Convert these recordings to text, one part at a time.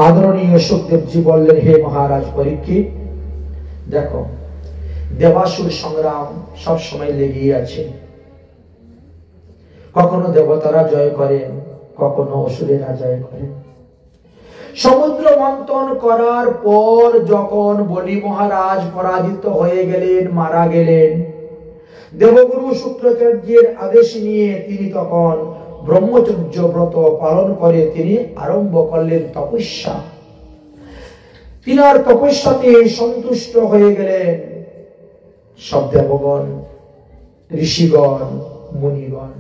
আদরণীয় সুখদেবজি বললেন, হে মহারাজ পরীক্ষিত, দেখো দেবাসুর সংগ্রাম সব সময় লেগেই আছে। কখনো দেবতারা জয় করেন, কখনো অসুরেরা জয় করেন। সমুদ্র মন্থন করার পর যখন বলি মহারাজ পরাজিত হয়ে গেলেন, মারা গেলেন, দেবগুরু শুক্রাচার্যের আদেশ নিয়ে তিনি তখন ব্রহ্মচর্য ব্রত পালন করে তিনি আরম্ভ করলেন তপস্যা। তিনার তপস্যাতে সন্তুষ্ট হয়ে গেলেন সব দেবগণ, ঋষিগণ, মুনিগণ।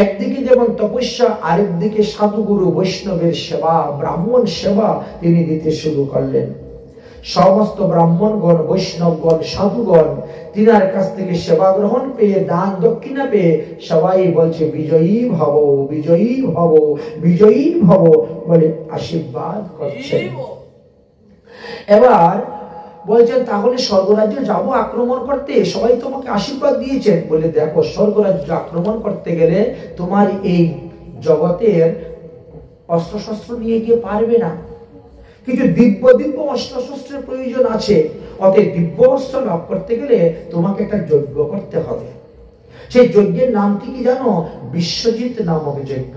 একদিকে যেমন তপস্যা, আরেকদিকে সাধুগুরু বৈষ্ণবের সেবা, ব্রাহ্মণ সেবা তিনি দিতে শুরু করলেন। সমস্ত ব্রাহ্মণগণ, বৈষ্ণবগণ, সাধুগণ তিনার কাছ থেকে সেবা গ্রহণ পেয়ে, দান দক্ষিণা পেয়ে সবাই বলছে বিজয়ী ভব, বিজয়ী ভব, বিজয়ী ভব বলে আশীর্বাদ করছেন। এবার বলছেন, তাহলে স্বর্গরাজ্য যাব আক্রমণ করতে, সবাই তোমাকে আশীর্বাদ দিয়েছেন। বলে দেখো, স্বর্গরাজ্য আক্রমণ করতে গেলে তোমার এই জগতের অস্ত্রশস্ত্র নিয়ে গিয়ে পারবে না, কিন্তু দিব্য দিব্য অস্ত্রশস্ত্রের প্রয়োজন আছে। অতএব দিব্য অস্ত্র লাভ করতে গেলে তোমাকে একটা যজ্ঞ করতে হবে। সেই যজ্ঞের নামটি কি জানো? বিশ্বজিৎ নামক যজ্ঞ।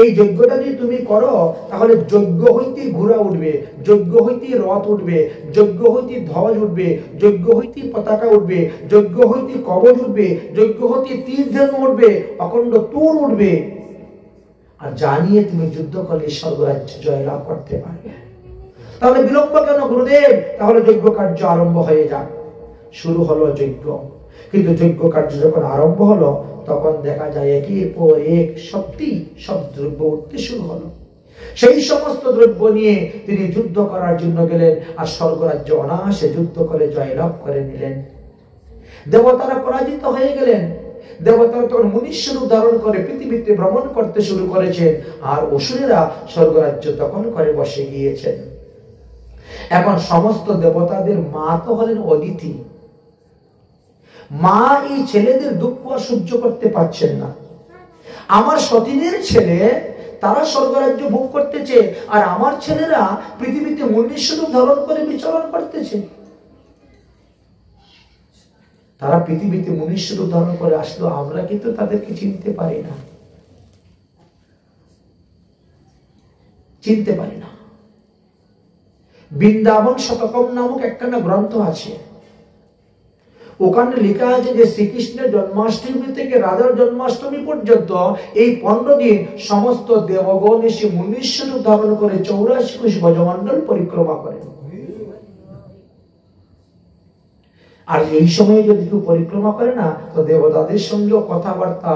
এই যজ্ঞটা যদি তুমি করো, তাহলে যজ্ঞ হইতে ঘোড়া উঠবে, যজ্ঞ হইতে রথ উঠবে, যজ্ঞ হইতে ধ্বজ উঠবে, যজ্ঞ হইতে পতাকা উঠবে, যজ্ঞ হইতে কবচ উঠবে, যজ্ঞ হইতে তীর ধনুক উঠবে, অখণ্ড তুর উঠবে। আর জানিয়ে তুমি যুদ্ধ করলে স্বর্গরাজ্য জয়লাভ করতে পারবে। তাহলে বিলম্ব কেন গুরুদেব? তাহলে যজ্ঞ কার্য আরম্ভ হয়ে যাক। শুরু হলো যজ্ঞ। কিন্তু যজ্ঞ কার্য যখন আরম্ভ হলো, তখন দেখা যায় একের পর এক সত্যি সব দ্রব্য উঠতে শুরু হলো। সেই সমস্ত দ্রব্য নিয়ে তিনি যুদ্ধ করার জন্য গেলেন, আর স্বর্গরাজ্য অনায়াসে যুদ্ধ করে জয়লাভ করে নিলেন। দেবতারা পরাজিত হয়ে গেলেন। দেবতারা তখন মনুষ্যরূপ ধারণ করে পৃথিবীতে ভ্রমণ করতে শুরু করেছেন, আর অসুরেরা স্বর্গরাজ্য দখল করে বসে গিয়েছেন। এখন সমস্ত দেবতাদের মা তো হলেন অদিতি। মা এই ছেলেদের দুঃখ সহ্য করতে পারছেন না। আমার সতীনের ছেলে, তারা স্বর্গরাজ্য ভোগ করতেছে, আর আমার ছেলেরা পৃথিবীতে মনুষ্যরূপ ধারণ করে বিচরণ করতেছে। তারা পৃথিবীতে মনুষ্যরূপ ধারণ করে আসলো, আমরা কিন্তু তাদেরকে চিনতে পারি না, চিনতে পারি না। বৃন্দাবন শতকম নামক একখানা গ্রন্থ আছে, ওখানে লেখা আছে যে শ্রীকৃষ্ণের জন্মাষ্টমী থেকে রাধার জন্মাষ্টমী পর্যন্ত এই 15 দিন সমস্ত দেবগণ এসে মনুষ্যরূপ ধারণ করে 84 কোষ ব্রজমণ্ডল পরিক্রমা করেন। আর এই সময়ে যদি কেউ পরিক্রমা করে না, তো দেবতাদের সঙ্গে কথাবার্তা,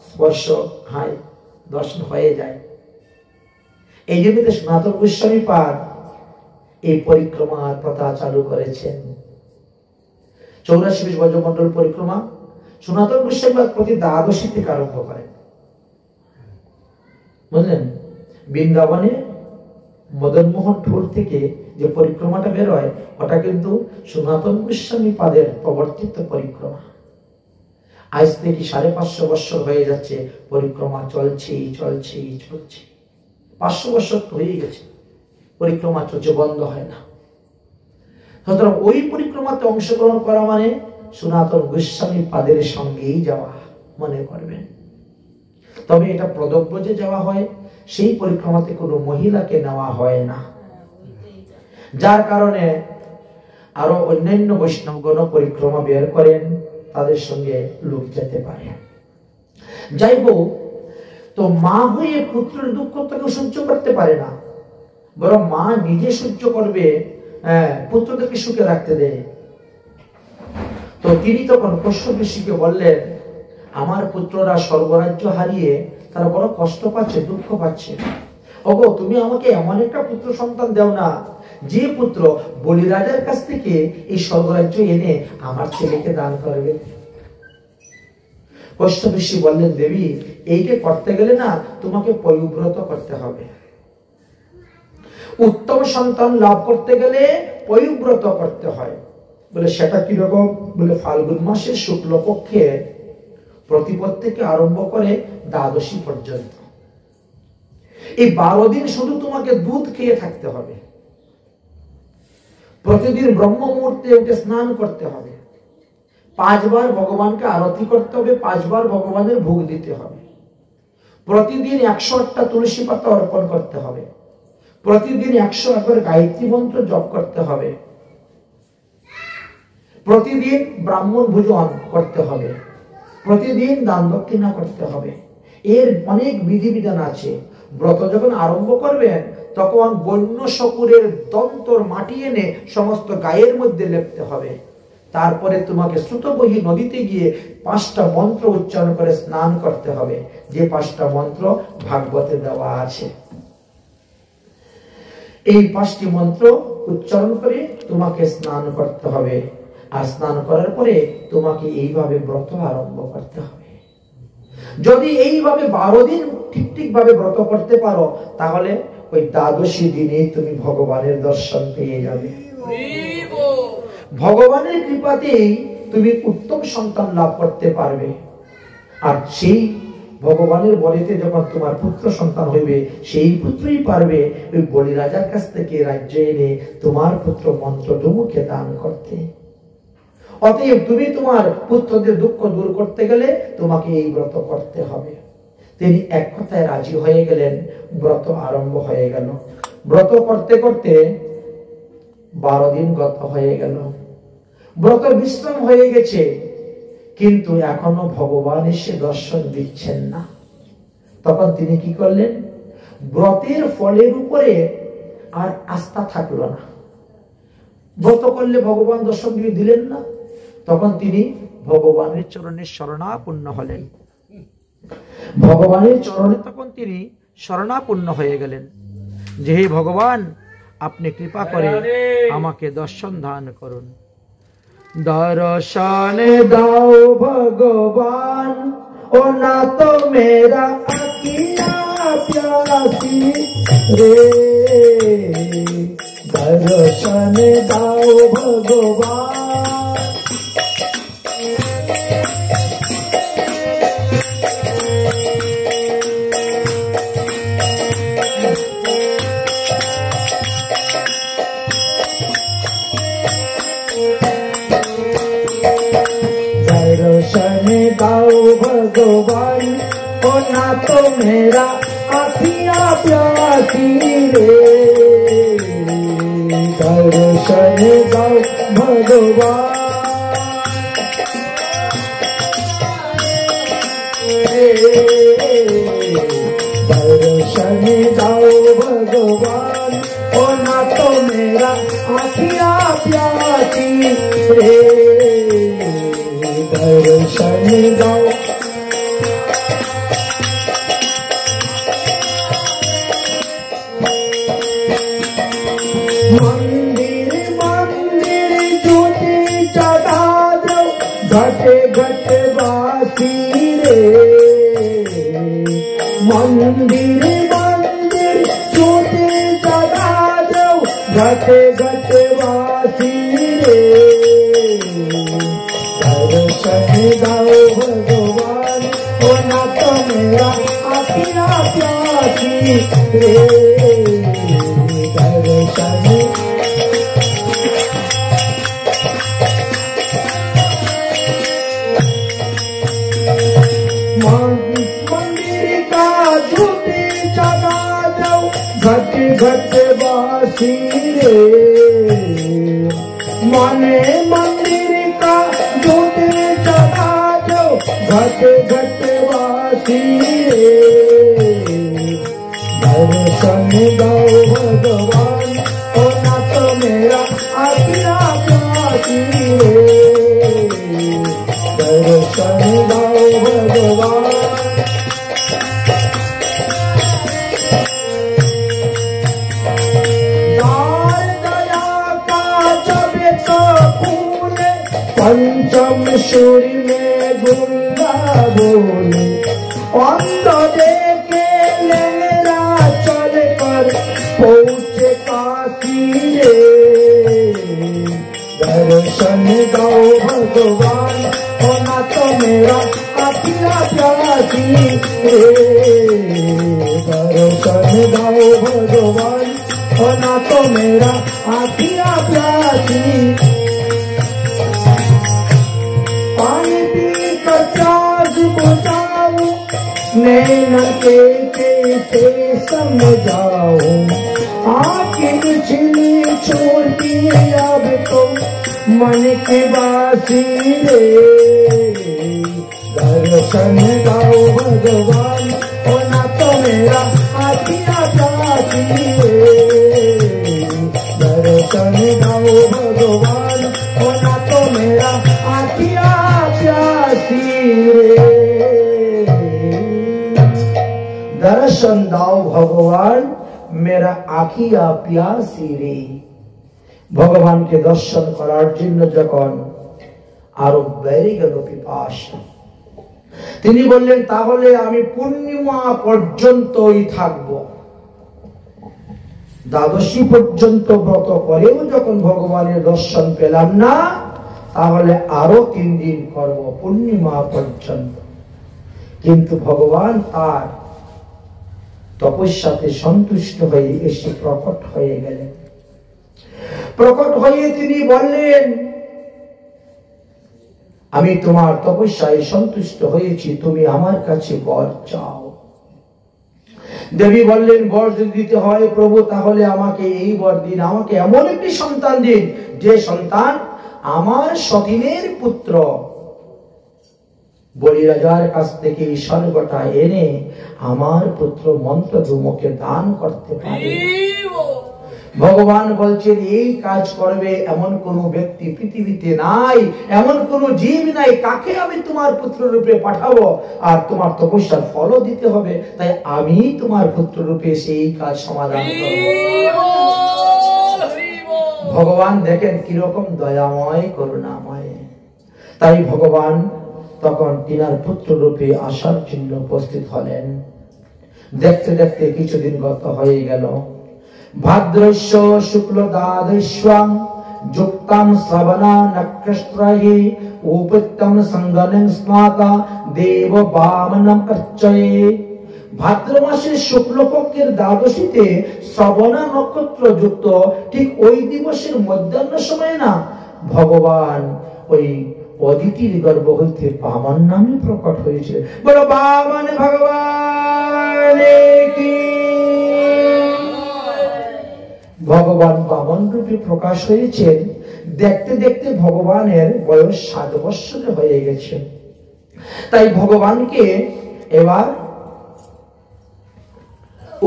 স্পর্শ, হাই দর্শন হয়ে যায়। এই জন্য সনাতন গোস্বামী পাদ এই পরিক্রমার প্রথা চালু করেছেন। 84 কোষ ব্রজমণ্ডল পরিক্রমা সনাতন গোস্বামী পাদ প্রতি দ্বাদশী থেকে আরম্ভ করেন। বুঝলেন? বৃন্দাবনে মদনমোহন ঠোর থেকে যে পরিক্রমাটা বের হয়, ওটা কিন্তু সনাতন গোস্বামী পাদের প্রবর্তিত পরিক্রমা। আজ থেকে 550 বছর হয়ে যাচ্ছে, পরিক্রমা চলছে চলছে চলছে। 500 বছর হয়ে গেছে, পরিক্রমা চলছে, বন্ধ হয় না। সুতরাং ওই পরিক্রমাতে অংশগ্রহণ করা মানে সনাতন গোস্বামী পাদের সঙ্গেই যাওয়া মনে করবেন। তবে এটা প্রদব্য যে যাওয়া হয়, সেই পরিক্রমাতে কোনো মহিলাকে নেওয়া হয় না, যার কারণে আরো অন্যান্য বৈষ্ণবগণ পরিক্রমা বের করেন, তাদের সঙ্গে লোক যেতে পারে। যাই হোক, তো মা হয়ে পুত্রের দুঃখ তাকে সহ্য করতে পারে না, বরং মা নিজে সহ্য করবে, পুত্রদেরকে সুখে রাখতে দেয়। তো তিনি তখন কশ্যপ ঋষিকে বললেন, আমার পুত্ররা স্বর্গরাজ্য হারিয়ে তারা বড় কষ্ট পাচ্ছে, দুঃখ পাচ্ছে। ওগো, তুমি আমাকে এমন একটা পুত্র সন্তান দাও না, যে পুত্র বলিরাজার কাছ থেকে এই স্বর্গরাজ্য এনে আমার ছেলেকে দান করবে। কশ্যপ ঋষি বললেন, দেবী, এইটা করতে গেলে না তোমাকে পয়ুব্রত করতে হবে। উত্তম সন্তান লাভ করতে গেলে পয়ুব্রত করতে হয়। বলে সেটা কিরকম? বলে ফাল্গুন মাসের শুক্লপক্ষে প্রতিপদ থেকে আরম্ভ করে দ্বাদশী পর্যন্ত এই 12 দিন শুধু তোমাকে দুধ খেয়ে থাকতে হবে। প্রতিদিন ব্রহ্ম মুহূর্তে উঠে স্নান করতে হবে, 5 বার ভগবানকে আরতি করতে হবে, 5 বার ভগবানের ভোগ দিতে হবে, প্রতিদিন 108টা তুলসী পাতা অর্পণ করতে হবে, প্রতিদিন 101 বার গায়ত্রী মন্ত্র জপ করতে হবে, প্রতিদিন ব্রাহ্মণ ভোজন করতে হবে, প্রতিদিন দান দক্ষিণা করতে হবে। এর অনেক বিধিবিধান আছে। ব্রত যখন আরম্ভ করবেন তখন বন্য শকুরের দন্তর মাটি এনে সমস্ত গায়ের মধ্যে লেপতে হবে। তারপরে তোমাকে শ্রুতবহী নদীতে গিয়ে 5টা মন্ত্র উচ্চারণ করে স্নান করতে হবে, যে 5টা মন্ত্র ভাগবতে দেওয়া আছে। এই 5টি মন্ত্র উচ্চারণ করে তোমাকে স্নান করতে হবে। আর স্নান করার পরে তোমাকে এইভাবে ব্রত আরম্ভ করতে হবে। যদি এইভাবে 12 দিন ঠিক ভাবে ব্রত করতে পারো, তাহলে ওই দ্বাদশী দিনে তুমি ভগবানের দর্শন পেয়ে যাবে। ভগবানের কৃপাতেই তুমি উত্তম সন্তান লাভ করতে পারবে। আর সেই ভগবানের বলিতে যখন তোমার পুত্র সন্তান হইবে, সেই পুত্রই পারবে ওই বলি রাজার কাছ থেকে রাজ্য এনে তোমার পুত্র মন্ত্রডুমুকে দান করতে। অতএব তুমি তোমার পুত্রদের দুঃখ দূর করতে গেলে তোমাকে এই ব্রত করতে হবে। তিনি এক কথায় রাজি হয়ে গেলেন, ব্রত আরম্ভ হয়ে গেল। ব্রত করতে করতে 12 দিন গত হয়ে গেল, ব্রত বিশ্রাম হয়ে গেছে, কিন্তু এখনো ভগবান এসে দর্শন দিচ্ছেন না। তখন তিনি কি করলেন? ব্রতের ফলের উপরে আর আস্থা থাকলো না। ব্রত করলে ভগবান দর্শন দিলেন না, তখন তিনি ভগবানের চরণে শরণাপন্ন হলেন। ভগবানের চরণে তখন তিনি শরণাপন্ন হয়ে গেলেন যে, হে ভগবান, আপনি কৃপা করে আমাকে দর্শন দান করুন। दर्शन दाओ भगवान, ओ ना तो मेरा अखियाँ प्यासी रे। दर्शन दाओ भगवान, दर्शन दाओ भगवान, ओ ना तो मेरा अखियाँ प्यासी रे। दर्शन दाओ भगवान, दर्शन दाओ भगवान, ओ ना तो मेरा अखियाँ प्यासी रे। दर्शन दाओ मंदिर मंदिर ज्योति जगा दो, घट घट वासी रे। मंदिर मंदिर ज्योति जगा दो, घट घट वासी रे। दर्शन दाओ भगवान, ओ ना तो मेरा अखियाँ प्यासी रे। दर्शन मंदिर का ज्योति जगा दो, घट घट वासी रे। माने मंदिर का ज्योति जगा दो, घट घट वासी रे। दर्शन दाओ भगवान, ओ ना तो मेरा अखियाँ प्यासी रे। दर्शन दाओ भगवान, पंचम सुर में गुंगा बोले, अंध देखे लेरा चल कर पहुँचे काशी रे। दर्शन दाओ भगवान, ओ ना तो मेरा आखिया प्यासी दर्शन दाओ भगवान होना तो मेरा आखिया प्यासी पानी पी कर प्यास बुझाओ नैन के कैसे समझाओ आखिर छिली छोटी अब तो मन की बासी रे दर्शन दाओ भगवान होना तो मेरा आखिया प्यासी रे दर्शन दाओ भगवान होना तो मेरा आखिया प्यासी रे दर्शन दाओ भगवान मेरा आखिया प्यासी रे भगवान के दर्शन करार जन्य যখন আরো বেড়ে গেল পিপাসা তিনি বললেন তাহলে আমি পূর্ণিমা পর্যন্তই থাকব দ্বাদশী পর্যন্ত ব্রত করেও যখন ভগবানের দর্শন পেলাম না তাহলে আরো 3 দিন করব পূর্ণিমা পর্যন্ত কিন্তু ভগবান তার তপস্যাতে সন্তুষ্ট হয়ে এসে প্রকট হয়ে গেলেন প্রকট হয়ে তিনি বললেন আমি তোমার তপস্যায় সন্তুষ্ট হয়েছি তুমি আমার কাছে বর চাও দেবী বললেন বর যদি দিতে হয় প্রভু তাহলে আমাকে এই বর দিন আমাকে এমন একটি সন্তান দিন যে সন্তান আমার সতীনের পুত্র বলি রাজার কাছ থেকে এই স্বর্গটা এনে আমার পুত্র মন্ত্রধূমকে দান করতে পারে ভগবান বলছেন এই কাজ করবে এমন কোন ব্যক্তি পৃথিবীতে নাই এমন কোন জীব নাই কাকে আমি তোমার পুত্র রূপে পাঠাবো আর তোমার তপস্যার ফলও দিতে হবে তাই আমি তোমার পুত্র রূপে সেই কাজ সমাধান করব ভগবান দেখেন কি রকম দয়াময় করুণাময় তাই ভগবান তখন তিনার পুত্র রূপে আসার জন্য উপস্থিত হলেন দেখতে দেখতে কিছুদিন গত হয়ে গেল ভাদ্রস্য শুক্ল দ্বাদশ্যাং যুক্তং শ্রবণা নক্ষত্রয়ে উপত্যং সঙ্গনং স্নাতা দেব বামনম অর্চয়ে ভাদ্র মাসের শুক্লপক্ষের দ্বাদশীতে শ্রবণা নক্ষত্র যুক্ত ঠিক ওই দিবসের মধ্যাহ্ন সময় না ভগবান ওই অদিতির গর্ভ হইতে বামন নামে প্রকট হয়েছে বলো বামন ভগবান কি ভগবান বামন রূপে প্রকাশ হয়েছেন দেখতে দেখতে ভগবানের বয়স 7 বছরের হয়ে গেছে তাই ভগবানকে এবার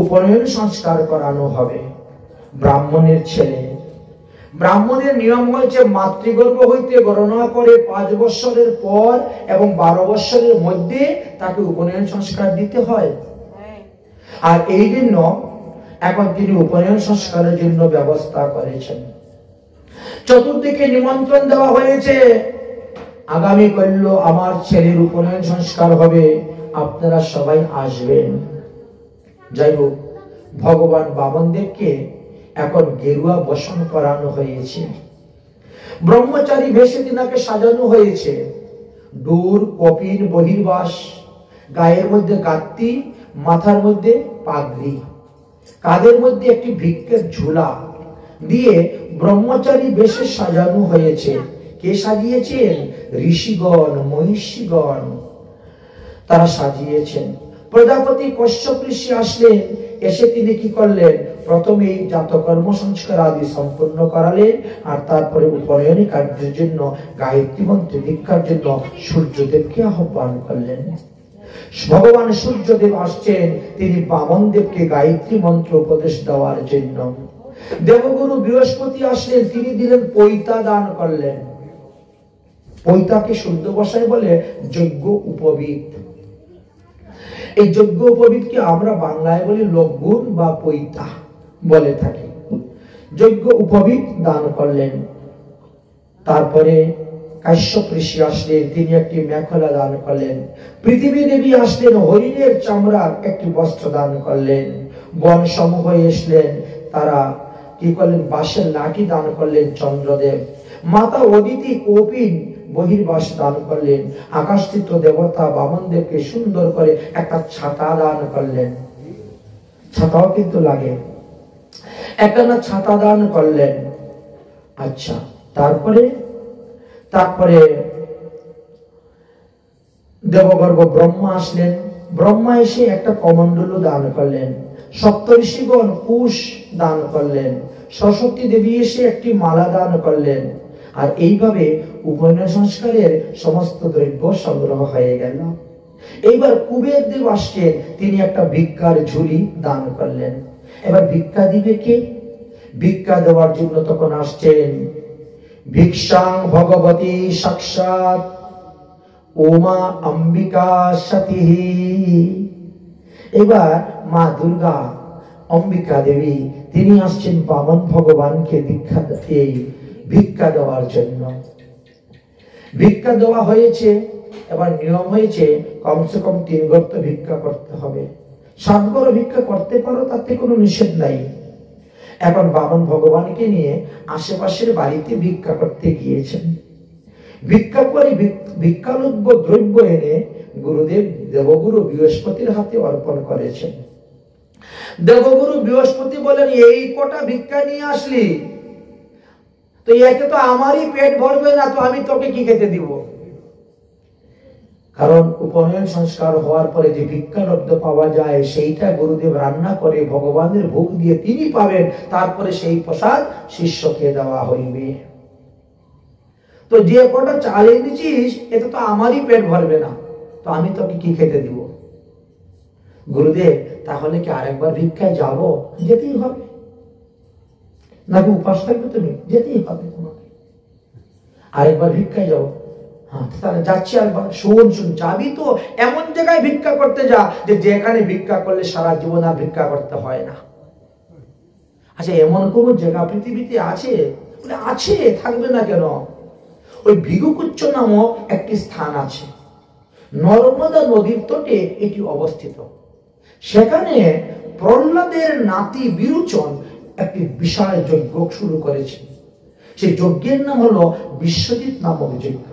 উপনয়ন সংস্কার করানো হবে ব্রাহ্মণের ছেলে ব্রাহ্মণের নিয়ম হয়েছে মাতৃগর্ভ হইতে গণনা করে 5 বছরের পর এবং 12 বছরের মধ্যে তাকে উপনয়ন সংস্কার দিতে হয় আর এই জন্য এখন তিনি উপনয়ন সংস্কারের জন্য ব্যবস্থা করেছেন চতুর্দিকে নিমন্ত্রণ দেওয়া হয়েছে আগামী কাল আমার ছেলের উপনয়ন সংস্কার হবে আপনারা সবাই আসবেন যাই হোক ভগবান বামনদেবকে এখন গেরুয়া বসন করানো হয়েছে ব্রহ্মচারী বেশে তিনাকে সাজানো হয়েছে ডোর কপিন বহির্বাস গায়ের মধ্যে গাত্তি মাথার মধ্যে পাগড়ি কাঁধের মধ্যে একটি ভিক্ষের ঝুলা দিয়ে ব্রহ্মচারী বেশে সাজানো হয়েছে কে সাজিয়েছেন ঋষিগণ মহিষীগণ তারা সাজিয়েছেন প্রজাপতি কশ্যপ ঋষি আসলেন এসে তিনি কি করলেন প্রথমে জাতকর্ম সংস্কার আদি সম্পূর্ণ করালেন আর তারপরে উপনয়নী কার্যের জন্য গায়ত্রী মন্ত্র দীক্ষার জন্য সূর্যদেবকে আহ্বান করলেন ভগবান সূর্যদেব আসছেন তিনি বামন দেবকে গায়ত্রী মন্ত্র উপদেশ দেওয়ার জন্য দেবগুরু বৃহস্পতি আসলেন তিনি দিলেন পৈতা দান করলেন পৈতাকে শুদ্ধ ভাষায় বলে যজ্ঞ উপবীত এই যজ্ঞ উপবীতকে আমরা বাংলায় বলি লগ্গুণ বা পৈতা বলে থাকি যজ্ঞ উপবীত দান করলেন তারপরে কাশ্যপ ঋষি আসলেন তিনি একটি মেখলা দান করলেন পৃথিবী দেবী আসলেন হরিণের চামড়ার একটি বস্ত্র দান করলেন বন সমূহ এসলেন তারা কি করলেন বাঁশের লাঠি দান করলেন চন্দ্রদেব মাতা অদিতি কৌপিন বহির্বাস দান করলেন। আকাশস্থিত দেবতা বামনদেরকে সুন্দর করে একটা ছাতা দান করলেন। ছাতাও কিন্তু লাগে, একটা ছাতা দান করলেন। আচ্ছা, তারপরে দেবগর্ভ ব্রহ্মা আসলেন। ব্রহ্মা এসে একটা কমণ্ডলু দান করলেন। সপ্তর্ষিগণ কুশ দান করলেন। সরস্বতী দেবী এসে একটি মালা দান করলেন। আর এইভাবে উপনয়ন সংস্কারের সমস্ত দ্রব্য সংগ্রহ হয়ে গেল। এইবার কুবের দেব আসছেন, তিনি একটা ভিক্ষার ঝুলি দান করলেন। এবার ভিক্ষা দিবে কে? ভিক্ষা দেওয়ার জন্য তখন আসছেন ভিক্ষাং ভগবতী সাক্ষাৎ ওমা অম্বিকা সতী। এবার মা দুর্গা অম্বিকা দেবী তিনি আসছেন বামন ভগবানকে ভিক্ষা দেওয়ার জন্য। ভিক্ষা দেওয়া হয়েছে। এবার নিয়ম হয়েছে কমসে কম 3 ঘর তো ভিক্ষা করতে হবে। 7 ঘর ভিক্ষা করতে পারো, তাতে কোনো নিষেধ নাই। এখন বামন ভগবানকে নিয়ে আশেপাশের বাড়িতে ভিক্ষা করতে গিয়েছেন। ভিক্ষা করে ভিক্ষালব্য দ্রব্য এনে গুরুদেব দেবগুরু বৃহস্পতির হাতে অর্পণ করেছেন। দেবগুরু বৃহস্পতি বলেন, এই কটা ভিক্ষা নিয়ে আসলি তো একে তো আমারই পেট ভরবে না, তো আমি তোকে কি খেতে দিব? কারণ উপনয়ন সংস্কার হওয়ার পরে যে ভিক্ষালব্ধ পাওয়া যায় সেইটা গুরুদেব রান্না করে ভগবানের ভোগ দিয়ে তিনি পাবেন, তারপরে সেই প্রসাদ শিষ্যকে দেওয়া হইবে। তো যে কটা চাল এনেছিস এটা তো আমারই পেট ভরবে না, তো আমি তোকে কি খেতে দিব? গুরুদেব, তাহলে কি আরেকবার ভিক্ষায় যাব? যেতেই হবে। নাকি উপাস থাকবে? তুমি যেতেই হবে, তোমাকে আরেকবার ভিক্ষায় যাবো। হ্যাঁ, তাহলে যাচ্ছি আরেকবার। শোন, যাবি তো এমন জায়গায় ভিক্ষা করতে যা যে যেখানে ভিক্ষা করলে সারা জীবন আর ভিক্ষা করতে হয় না। আচ্ছা, এমন কোন জায়গা পৃথিবীতে আছে? আছে, থাকবে না কেন? ওই ভিগুকুচ্চ নামক একটি স্থান আছে, নর্মদা নদীর তটে এটি অবস্থিত। সেখানে প্রহ্লাদের নাতি বিরোচন একটি বিশাল যজ্ঞ শুরু করেছে। সেই যজ্ঞের নাম হলো বিশ্বজিৎ নামক যজ্ঞ।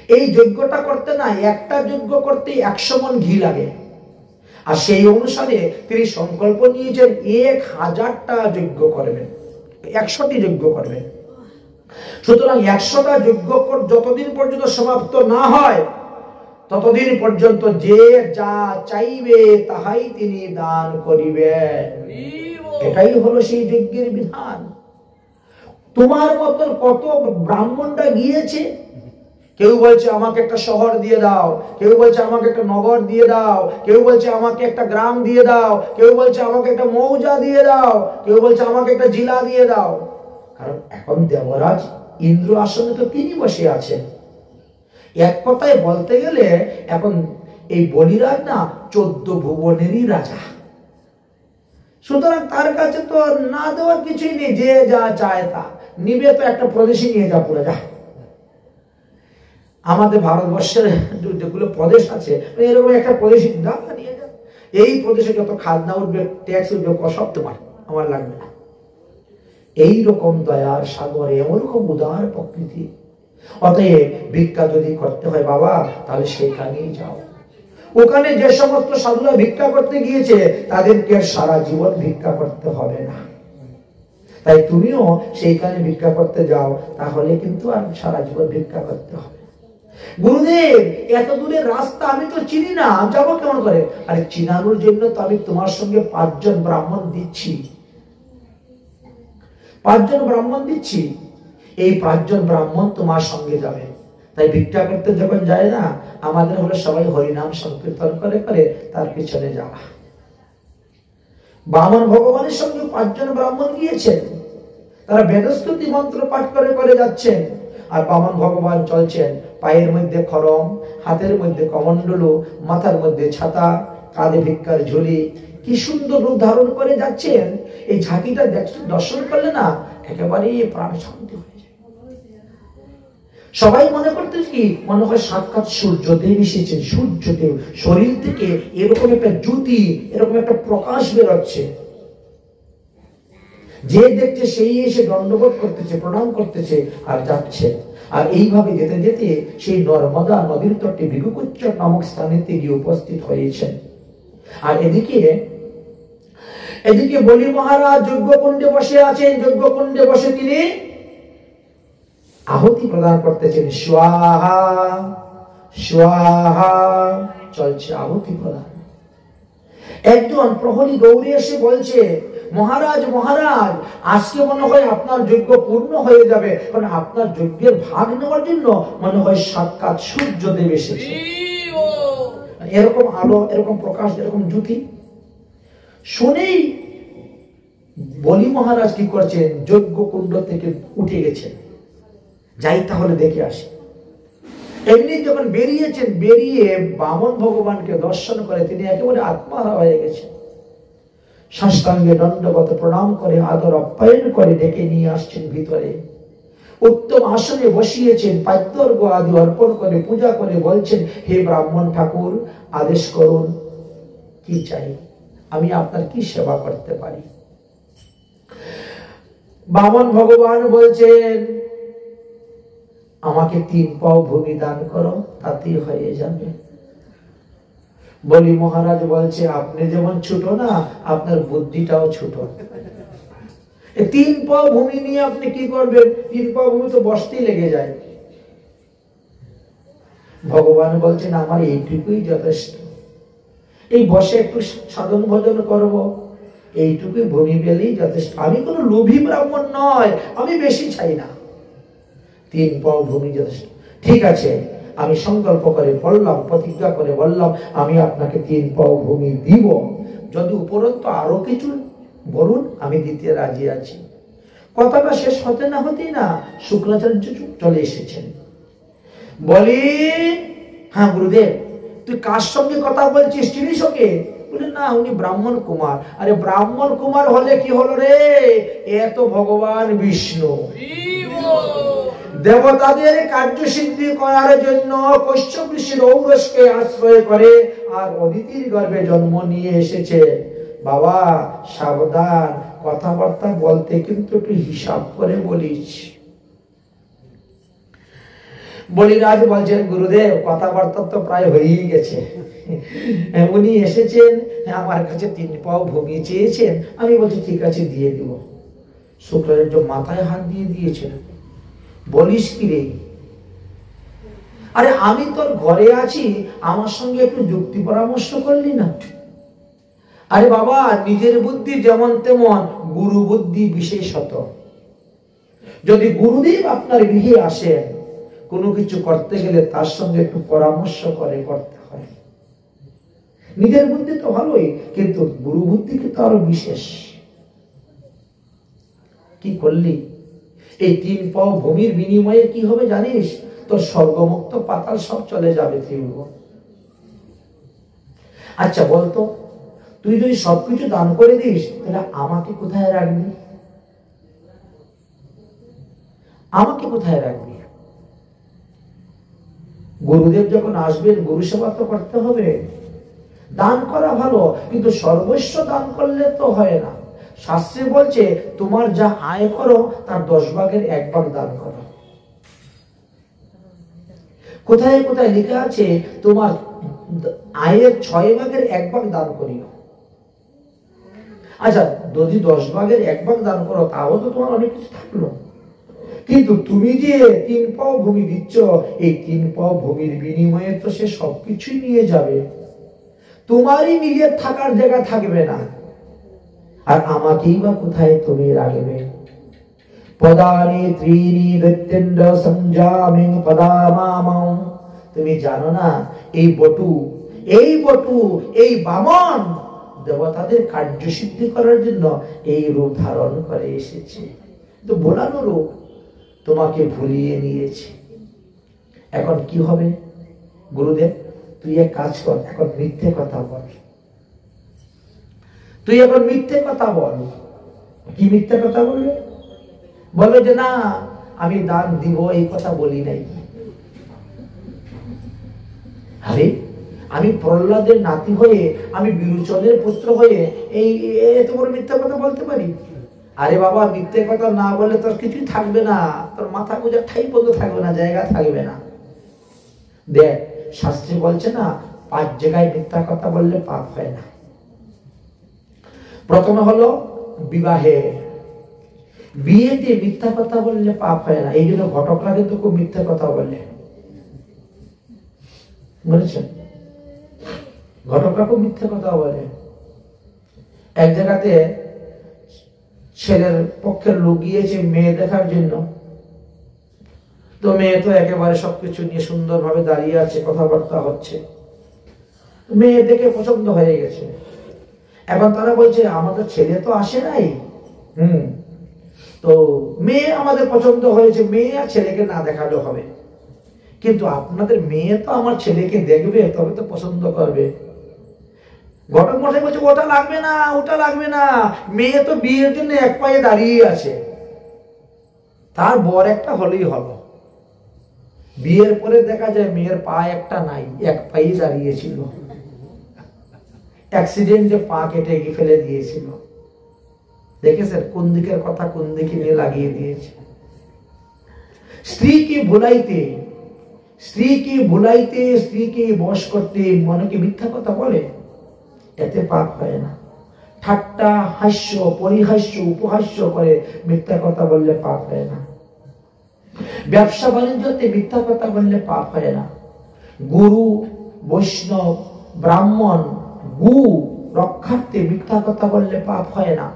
এই যজ্ঞটা করতে না, একটা যজ্ঞ করতে 100 মণ ঘি লাগে। আর সেই অনুসারে তিনি সংকল্প নিয়েছেন 1000টা যজ্ঞ করবেন, 100টি যজ্ঞ করবেন। সুতরাং 100টা যজ্ঞ যতদিন পর্যন্ত সমাপ্ত না হয় ততদিন পর্যন্ত যে যা চাইবে তাহাই তিনি দান করিবেন। এটাই হলো সেই যজ্ঞের বিধান। তোমার মতন কত ব্রাহ্মণরা গিয়েছে, কেউ বলছে আমাকে একটা শহর দিয়ে দাও, কেউ বলছে আমাকে একটা নগর দিয়ে দাও, কেউ বলছে আমাকে একটা গ্রাম দিয়ে দাও, কেউ বলছে আমাকে একটা মৌজা দিয়ে দাও, কেউ বলছে আমাকে একটা জেলা দিয়ে দাও। কারণ এখন দেবরাজ ইন্দ্র আসনে তো তিনি বসে আছেন। এক কথায় বলতে গেলে এখন এই বলিরাজ না 14 ভুবনেরই রাজা। সুতরাং তার কাছে তো না দেওয়ার কিছুই নেই, যে যা চায় তা নিবে। তো একটা প্রদেশই নিয়ে যা, পুরো যা। আমাদের ভারতবর্ষের যেগুলো প্রদেশ আছে এরকম একটা প্রদেশই নিয়ে যা। এই প্রদেশে যত খাজনা উঠবে, ট্যাক্স উঠবে, সব তোমার, আমার লাগবে না। এইরকম দয়ার সাগর, এমনরকম উদার প্রকৃতি। অতএব ভিক্ষা যদি করতে হয় বাবা, তাহলে সেখানেই যাও। ওখানে যে সমস্ত সাধুরা ভিক্ষা করতে গিয়েছে তাদেরকে সারা জীবন ভিক্ষা করতে হবে না। তাই তুমিও সেইখানে ভিক্ষা করতে যাও, তাহলে কিন্তু আর সারা জীবন ভিক্ষা করতে হবে। গুরুদেব, এত দূরের রাস্তা আমি তো চিনি না, যাবো কেমন করে? আরে চিনানোর জন্য তো আমি তোমার সঙ্গে 5 জন ব্রাহ্মণ দিচ্ছি। 5 জন ব্রাহ্মণ দিচ্ছি, এই 5 জন ব্রাহ্মণ তোমার সঙ্গে যাবে। তাই ভিক্ষা করতে যখন যায় না, আমাদের হলো সবাই হরিনাম সংকীর্তন করে করে তার পিছনে যাওয়া। বামন ভগবানের সঙ্গে 5 জন ব্রাহ্মণ গিয়েছেন, তারা বেদস্তুতি মন্ত্র পাঠ করে করে যাচ্ছেন। আর বামন ভগবান চলছেন, পায়ের মধ্যে খড়ম, হাতের মধ্যে কমণ্ডলু, মাথার মধ্যে ছাতা, কাঁধে ভিক্ষার ঝুলি। কি সুন্দর রূপ ধারণ করে যাচ্ছেন। এই ঝাঁকিটা দর্শন করলে না একেবারে প্রাণ শান্তি হয়ে যায়। সবাই মনে করতে কি, মনে হয় সাক্ষাৎ সূর্যদেব এসেছেন। সূর্যদেব শরীর থেকে এরকম একটা জ্যোতি, এরকম একটা প্রকাশ বেরোচ্ছে। যে দেখছে সেই এসে দণ্ডবোধ করতেছে, প্রণাম করতেছে আর যাচ্ছে। আর এইভাবে যেতে যেতে সেই নর্মদা নদীর তটে ভৃগুকুচ্চ নামক স্থানেতে গিয়ে উপস্থিত হয়েছেন। আর এদিকে বলি মহারাজ যজ্ঞকুণ্ডে বসে আছেন। যজ্ঞকুণ্ডে বসে তিনি আহুতি প্রদান করতেছেন। স্বাহা স্বাহা চলছে আহুতি প্রদান। একজন প্রহরী দৌড়ে এসে বলছে, মহারাজ মহারাজ, আজকে মনে হয় আপনার যজ্ঞ পূর্ণ হয়ে যাবে, কারণ আপনার যজ্ঞের ভাগ নেওয়ার জন্য মনে হয় সাক্ষাৎ সূর্যদেব এসেছে। এরকম আলো, এরকম প্রকাশ, এরকম জ্যোতি শুনেই বলি মহারাজ কি করছেন, যজ্ঞ কুণ্ড থেকে উঠে গেছেন, যাই তাহলে দেখে আসে। এমনি যখন বেরিয়েছেন, বেরিয়ে বামন ভগবানকে দর্শন করে তিনি একেবারে আত্মাহারা হয়ে গেছেন। সাষ্টাঙ্গে দণ্ডবত প্রণাম করে আদর আপ্যায়ন করে ডেকে নিয়ে আসছেন ভিতরে। উত্তম আসনে বসিয়েছেন, পাদ্যর্ঘ আদি অর্পণ করে পূজা করে বলছেন, হে ব্রাহ্মণ ঠাকুর, আদেশ করুন, কি চাই, আমি আপনার কি সেবা করতে পারি। বামন ভগবান বলছেন, আমাকে 3 পাও ভূমি দান করো, তাতেই হয়ে যাবে। বলি মহারাজ বলছে, আপনি যেমন ছোট না, আপনার বুদ্ধিটাও ছোট। 3 পাও ভূমি নিয়ে আপনি কি করবেন? 3 পাও ভূমি তো বসতেই লেগে যায়। ভগবান বলছেন, আমার এইটুকুই যথেষ্ট, এই বসে একটু সাধন ভজন করব, এইটুকুই ভূমি পেলেই যথেষ্ট। আমি কোনো লোভী ব্রাহ্মণ নয়, আমি বেশি চাই না, 3 পাও ভূমি যথেষ্ট। ঠিক আছে, আমি সংকল্প করে বললাম, প্রতিজ্ঞা করে বললাম, আমি আপনাকে 3 পাও ভূমি দিব, যদি উপরন্তু আরো কিছু বলুন, আমি দিতে রাজি আছি। কথাটা শেষ হতে না হতেই না শুক্রাচার্য চলে এসেছেন। বলি, হ্যাঁ গুরুদেব, তুই কার সঙ্গে কথা বলছিস, চিনিস ওকে? বলে, না, উনি ব্রাহ্মণ কুমার। আরে ব্রাহ্মণ কুমার হলে কি হলো রে, এত ভগবান বিষ্ণু দেবতাদের কার্যসিদ্ধি করার জন্য কশ্যপ ঋষির ঔরসকে আশ্রয় করে আর অদিতির গর্ভে জন্ম নিয়ে এসেছে। বাবা সাবধান, কথাবার্তা বলতে কিন্তু একটু হিসাব করে বলিস। বলিরাজ বলছেন, গুরুদেব, কথাবার্তা তো প্রায় হয়েই গেছে। উনি এসেছেন, আমার কাছে 3 পাও ভূমি চেয়েছেন, আমি বলছি ঠিক আছে, দিয়ে দিব। শুক্রাচার্য মাথায় হাত দিয়ে দিয়েছেন। বলিস কি রে? আরে আমি তোর ঘরে আছি, আমার সঙ্গে একটু যুক্তি পরামর্শ করলি না? আরে বাবা, নিজের বুদ্ধি যেমন তেমন, গুরু বুদ্ধি বিশেষত। যদি গুরুদেব আপনার গৃহে আসেন, কোনো কিছু করতে গেলে তার সঙ্গে একটু পরামর্শ করে করতে হয়। নিজের বুদ্ধি তো ভালোই, কিন্তু গুরু বুদ্ধি কিন্তু আরো বিশেষ। কি করলি? এই 3 পাও ভূমির বিনিময়ে কি হবে জানিস? তোর স্বর্গমুক্ত পাতাল সব চলে যাবে ত্রিভুবন। আচ্ছা বলতো, তুই যদি সবকিছু দান করে দিস, তাহলে আমাকে কোথায় রাখবি? আমাকে কোথায় রাখবি? গুরুদেব যখন আসবেন, গুরু সেবা তো করতে হবে। দান করা ভালো, কিন্তু সর্বস্ব দান করলে তো হয় না। শাস্ত্রে বলছে, তোমার যা আয় করো তার 10 ভাগের 1 ভাগ দান করো। কোথায় কোথায় লেখা আছে, তোমার আয়ের 6 ভাগের 1 ভাগ দান করিও। আচ্ছা, যদি 10 ভাগের 1 ভাগ দান করো, তাও তো তোমার অনেক কিছু থাকলো। কিন্তু তুমি যে 3 পাও ভূমি দিচ্ছ, এই 3 পাও ভূমির বিনিময়ে তো সে সবকিছুই নিয়ে যাবে, তোমারই নিজের থাকার জায়গা থাকবে না। আর আমাকেই বা কোথায় তুমি রাখবে? পদানি ত্রিনি দৈত্যেন্দ্র সংজামিং পদামামং। তুমি জানো না, এই বটু, এই বামন দেবতাদের কার্যসিদ্ধি করার জন্য এই রূপ ধারণ করে এসেছে। তো বোলানো রূপ, তোমাকে ভুলিয়ে নিয়েছে। এখন কি হবে? গুরুদেব, তুই এক কাজ কর, এখন মিথ্যে কথা বল। তুই এখন মিথ্যে কথা বল। কি মিথ্যে কথা বলবে? বলো যে না, আমি দান দিব, এই কথা বলি নাই। আরে, আমি প্রহ্লাদের নাতি হয়ে, আমি বিরোচনের পুত্র হয়ে এই এত বড় মিথ্যা কথা বলতে পারি? আরে বাবা, মিথ্যে কথা না বললে তোর কিছুই থাকবে না, তোর মাথা গোজা ঠাই বন্ধ থাকবে না, জায়গা থাকবে না। দেখ, শাস্ত্রে বলছে না, 5 জায়গায় মিথ্যা কথা বললে পাপ হয় না। প্রথমে হলো বিবাহে, বিয়েতে মিথ্যা কথা বললে পাপ হয় না। এই জন্য ঘটকরা কিন্তু খুব মিথ্যা কথা বলে, বুঝেছেন? ঘটকরা খুব মিথ্যা কথা বলে। এক জায়গাতে ছেলের পক্ষের লোক গিয়েছে মেয়ে দেখার জন্য। তো মেয়ে তো একেবারে সবকিছু নিয়ে সুন্দরভাবে দাঁড়িয়ে আছে, কথাবার্তা হচ্ছে, মেয়ে দেখে পছন্দ হয়ে গেছে। এখন তারা বলছে আমাদের ছেলে তো আসে নাই, তো মেয়ে আমাদের পছন্দ হয়েছে, মেয়ে আর ছেলেকে না দেখালেও হবে, কিন্তু আপনাদের মেয়ে তো আমার ছেলেকে দেখবে, তবে তো পছন্দ করবে। ঘটক মশাই বলছে ওটা লাগবে না, ওটা লাগবে না, মেয়ে তো বিয়ের জন্য এক পায়ে দাঁড়িয়ে আছে, তার বর একটা হলেই হলো। বিয়ের পরে দেখা যায় মেয়ের পা একটা নাই, এক পায়ে দাঁড়িয়েছিল, অ্যাক্সিডেন্টে পা কেটে ফেলে দিয়েছিল। দেখেছেন কোন দিকের কথা কোন দিকে নিয়ে লাগিয়ে দিয়েছে। স্ত্রীকে ভুলাইতে, স্ত্রীকে বশ করতে মনকে মিথ্যা কথা বলে, এতে পাপ হয় না। ঠাট্টা, হাস্য, পরিহাস্য, উপহাস্য করে মিথ্যা কথা বললে পাপ হয় না। ব্যবসা বাণিজ্যতে মিথ্যা কথা বললে পাপ হয় না। গুরু, বৈষ্ণব, ব্রাহ্মণ, গু রক্ষার্থে মিথ্যা কথা বললে পাপ হয় না।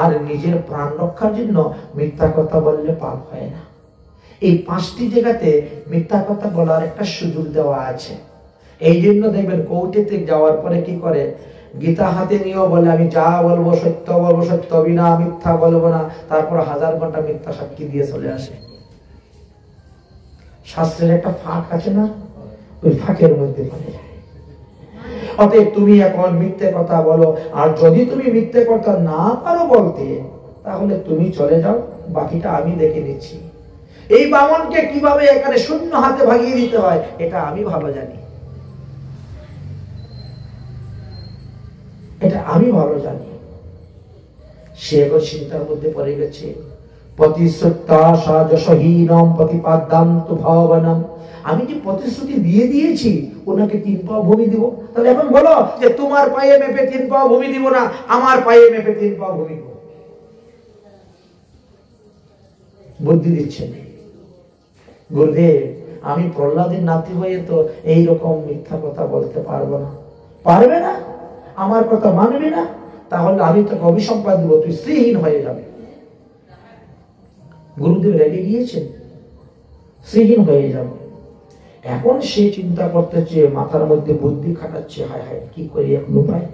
আর নিজের প্রাণ রক্ষার জন্য মিথ্যা কথা বললে পাপ হয় না। এই 5টি জায়গাতে মিথ্যা কথা বলার একটা সুযোগ দেওয়া আছে। এই জন্য দেখবেন কোর্টেতে যাওয়ার পরে কি করে, গীতা হাতে নিয়েও বলে আমি যা বলবো সত্য বলবো, সত্য বিনা মিথ্যা বলবো না, তারপর 1000 ঘন্টা মিথ্যা সাক্ষী দিয়ে চলে আসে। শাস্ত্রের একটা ফাঁক আছে না, ওই ফাঁকের মধ্যে পড়ে যায়। অতএব তুমি এখন মিথ্যে কথা বলো, আর যদি তুমি মিথ্যে কথা না পারো বলতে, তাহলে তুমি চলে যাও, বাকিটা আমি দেখে নিচ্ছি। এই বামনকে কিভাবে এখানে শূন্য হাতে ভাগিয়ে দিতে হয় এটা আমি ভালো জানি, এটা আমি ভালো জানি। সে এখন চিন্তার মধ্যে পড়ে গেছে। আমি যে প্রতিশ্রুতি দিয়ে দিয়েছি ওনাকে 3 পাও ভূমি দিব, তাহলে এখন বলো যে তোমার পায়ে মেপে 3 পাও ভূমি দিব না, আমার পায়ে মেপে 3 পাও ভূমি দিব। বুদ্ধি দিচ্ছেন গুরুদেব, আমি প্রহ্লাদের নাতি হয়ে তো এইরকম মিথ্যা কথা বলতে পারবো না। পারবে না? আমার কথা মানবে না? তাহলে আমি তোকে অভিসম্পাদ দিব, তুই শ্রীহীন হয়ে যাবে। গুরুদেব রেগে গিয়েছেন, শ্রীহীন হয়ে যাবে। এখন সে চিন্তা করতেছে, মাথার মধ্যে বুদ্ধি খাটাচ্ছে, হায় হায় কি করি এখন উপায়।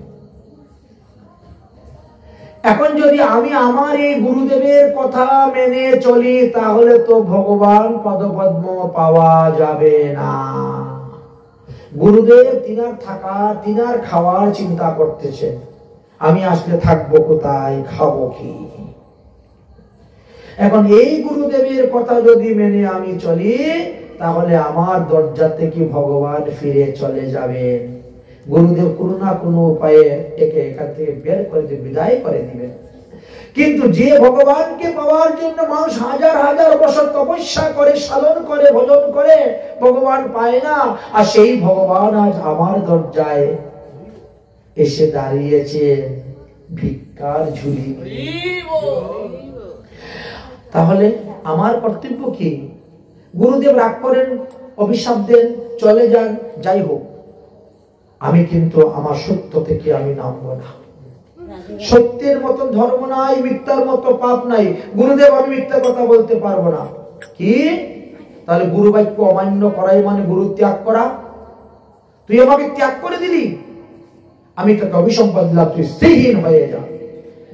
এখন যদি আমি আমার এই গুরুদেবের কথা মেনে চলি, তাহলে তো ভগবান পদপদ্ম পাওয়া যাবে না। গুরুদেব তিনার থাকা, তিনার খাওয়ার চিন্তা করতেছেন, আমি আসলে থাকবো কোথায়, খাবো কি। এখন এই গুরুদেবের কথা যদি মেনে আমি চলি, তাহলে আমার দরজা থেকে ভগবান ফিরে চলে যাবেন। গুরুদেব কোনো না কোনো উপায়ে একে এখান থেকে বের করে দিয়ে বিদায় করে দিবেন। কিন্তু যে ভগবানকে পাওয়ার জন্য মানুষ হাজার হাজার বছর তপস্যা করে, সাধন করে, ভজন করে, ভগবান পায় না, আর সেই ভগবান আজ আমার দরজায় এসে দাঁড়িয়েছে ভিক্ষার ঝুলি। তাহলে আমার কর্তব্য কি? গুরুদেব রাগ করেন, অভিশাপ দেন, চলে যান, যাই হোক, আমি কিন্তু আমার সত্য থেকে আমি নামবো না। সত্যের মতো ধর্ম নাই, মিথ্যার মতো পাপ নাই। গুরুদেব আমি মিথ্যা কথা বলতে পারবো না। কি? তাহলে গুরু বাক্য অমান্য করাই মানে গুরু ত্যাগ করা? তুই আমাকে ত্যাগ করে দিলি, আমি তোকে অভিসম্পাদ দিলাম, তুই শ্রীহীন হয়ে যা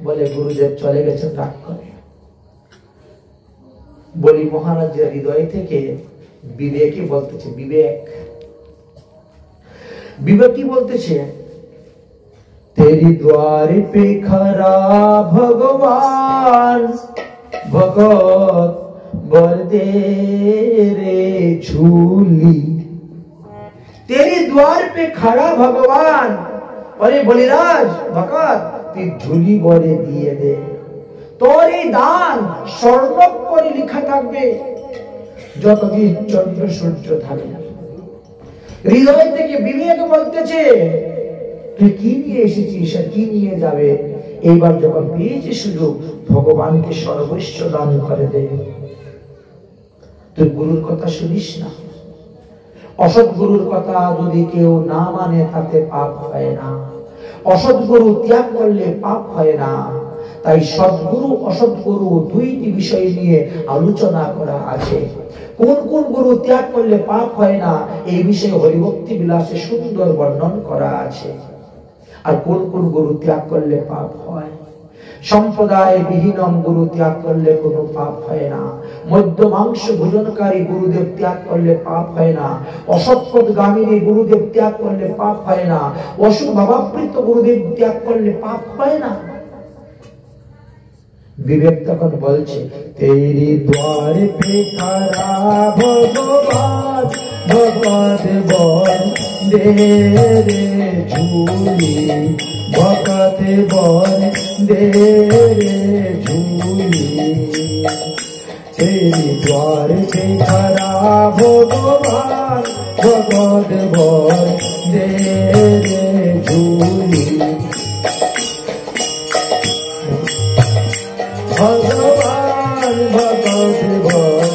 বলে গুরুদেব চলে গেছেন রাগ করে। বলি মহারাজের হৃদয় থেকে বিবেকই বলতেছে, বিবেক কি বলতেছে? तेरी द्वार पे खरा भगवान, भगत बर दे रे झूली। तेरी द्वार पे खड़ा भगवान, अरे बलिराज भगत তুই ঝুলি বরে দিয়ে দে। তোর এই দান স্বর্ণাক্ষরে লেখা থাকবে যতদিন চন্দ্র সূর্য থাকবে। হৃদয় থেকে বিবেক বলতেছে তুই কি নিয়ে এসেছিস আর কি নিয়ে যাবে। এইবার যখন পেয়েছি সুযোগ, ভগবানকে সর্বস্ব দান করে দে। তুই গুরুর কথা শুনিস না। অসৎ গুরুর কথা যদি কেউ না মানে তাতে পাপ হয় না। অসৎ গুরু ত্যাগ করলে পাপ হয় না। তাই সৎগুরু অসৎ গুরু দুইটি বিষয় নিয়ে আলোচনা করা আছে। কোন কোন গুরু ত্যাগ করলে পাপ হয় না এই বিষয়ে হরিভক্তি বিলাসে সুন্দর বর্ণন করা আছে। আর কোন কোন গুরু ত্যাগ করলে পাপ হয়। সম্প্রদায় বিহীন গুরু ত্যাগ করলে কোনো পাপ হয় না। মধ্য মাংস ভোজনকারী গুরুদেব ত্যাগ করলে পাপ হয় না। অসৎপথগামিনী গুরুদেব ত্যাগ করলে পাপ হয় না। অশুভ ভাবাবৃত গুরুদেব ত্যাগ করলে পাপ হয় না। विवेक तक बोलছে तेरी द्वार पे खड़ा भगवान भगत बन दे रे झूली भगत बन दे रे झूली तेरी द्वार पे खड़ा भगवान भगत बन दे रे झूली भगवान भगत बन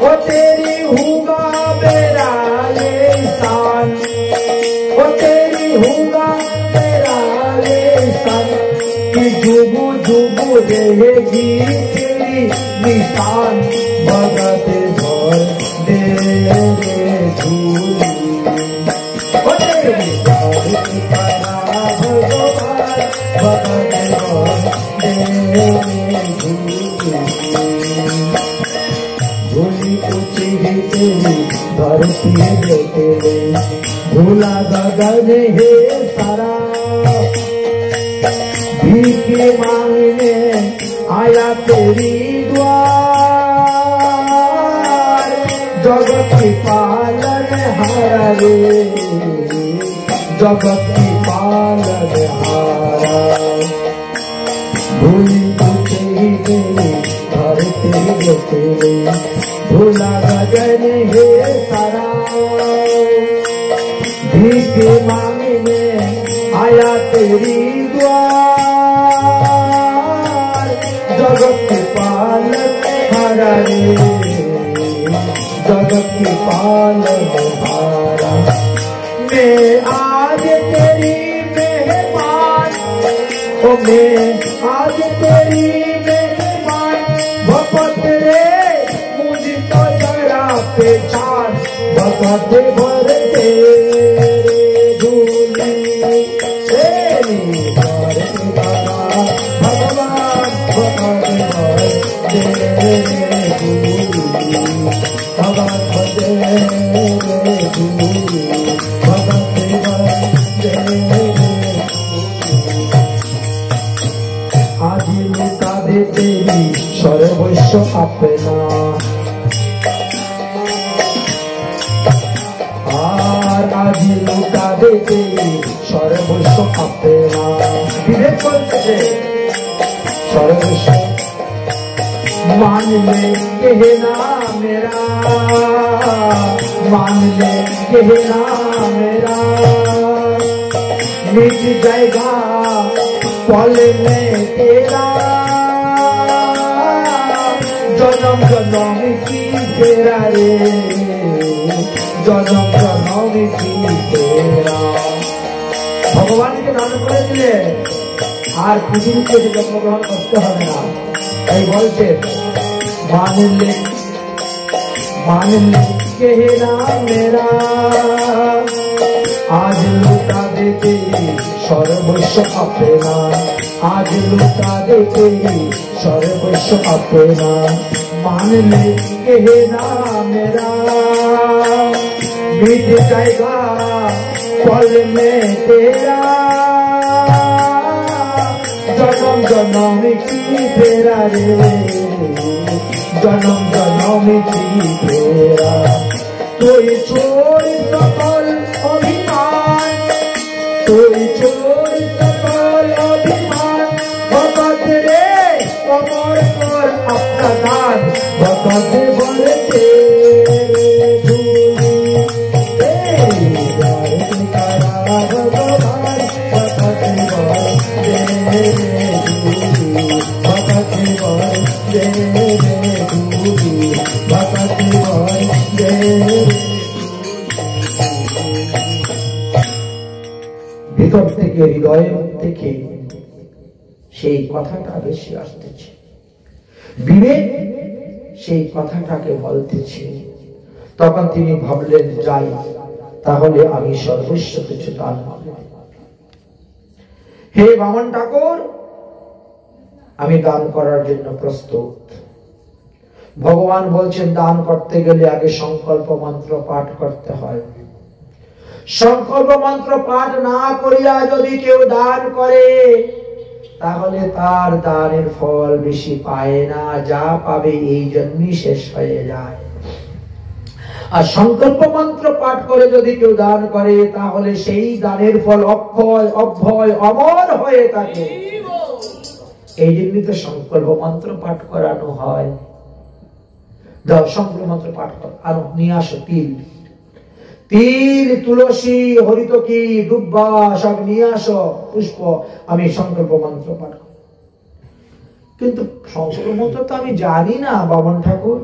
ओ तेरी होगा मेरा ये शान ओ तेरी होगा मेरा ये शान कि जुबू जुबू रहेगी तेरी निशान भगत बन दे रे झूली ओ तेरी भूली ऊंची धरती देते भूला गगन है सारा भीख मांगने आया तेरी द्वार जगत की पालन हारा रे जगत की पालन हारा भूली तुझे ही गई धरती देते भूला गगन है सारा भीख मांगने आया तेरी द्वार जगत की पालन हारा रे जगत की पालन हारा मैं आज तेरी मेहमान ओ मैं आज तेरी मेहमान भगत रे मुझे तो जरा पहचान भगत भर तेरे झूली तेरी भगवान भगत भर तेरे झूली भगत तेरे झूली भगत भर तेरे आज लुटा दे तेरी सर्वस्व अपना और आज लुटा दे तेरी सर्वस्व अपना विवेक बोलते सर्वस्व मान ले कहना मेरा मान ले कहना मेरा मिट जाएगा पल में तेरा जन्म जन्म की तेरा रे जन्म जन्म की तेरा भगवान के नाम করে দিলে আর পৃথিবীতে জন্মগ্রহণ করতে হবে না। তাই বলছে मान ले कहना मेरा आज लुटा देते सर्वस्व अपना आज लुटा देते सर्वस्व अपना मान ले कहना मेरा मिट जाएगा पल में तेरा जन्म जन्म की तेरा रे जन्म जन्म की तेरा कोई छोड़ सकल अभिमान कोई छोड़ सकल অমর কর আপনার দান বতাতে বলেছে ভিতর থেকে হৃদয়ের থেকে সেই কথাটা বেশি আসতেছে, বিবেক সেই কথাটাকে বলতেছে। তখন তিনি ভাবলেন, যাই, তাহলে আমি সর্বস্ব কিছু দান করব। হে বামন ঠাকুর, আমি দান করার জন্য প্রস্তুত। ভগবান বলছেন দান করতে গেলে আগে সংকল্প মন্ত্র পাঠ করতে হয়। সংকল্প মন্ত্র পাঠ না করিয়া যদি কেউ দান করে তাহলে তার দানের ফল বেশি পায় না, যা পাবে এই জন্যই শেষ হয়ে যায়। আর সংকল্প মন্ত্র পাঠ করে যদি কেউ দান করে তাহলে সেই দানের ফল অক্ষয় অভয় অমর হয়ে থাকে। এই জন্যই তো সংকল্প মন্ত্র পাঠ করানো হয়। সংকল্প মন্ত্র পাঠ কর, আর নিয়ে আসো তিল, তিল, তুলসী, হরিতকি, দুব্বা সব নিয়ে আসো, পুষ্প, আমি সংকল্প মন্ত্র পাঠ করব। কিন্তু সংকল্প মন্ত্র তো আমি জানি না বামন ঠাকুর।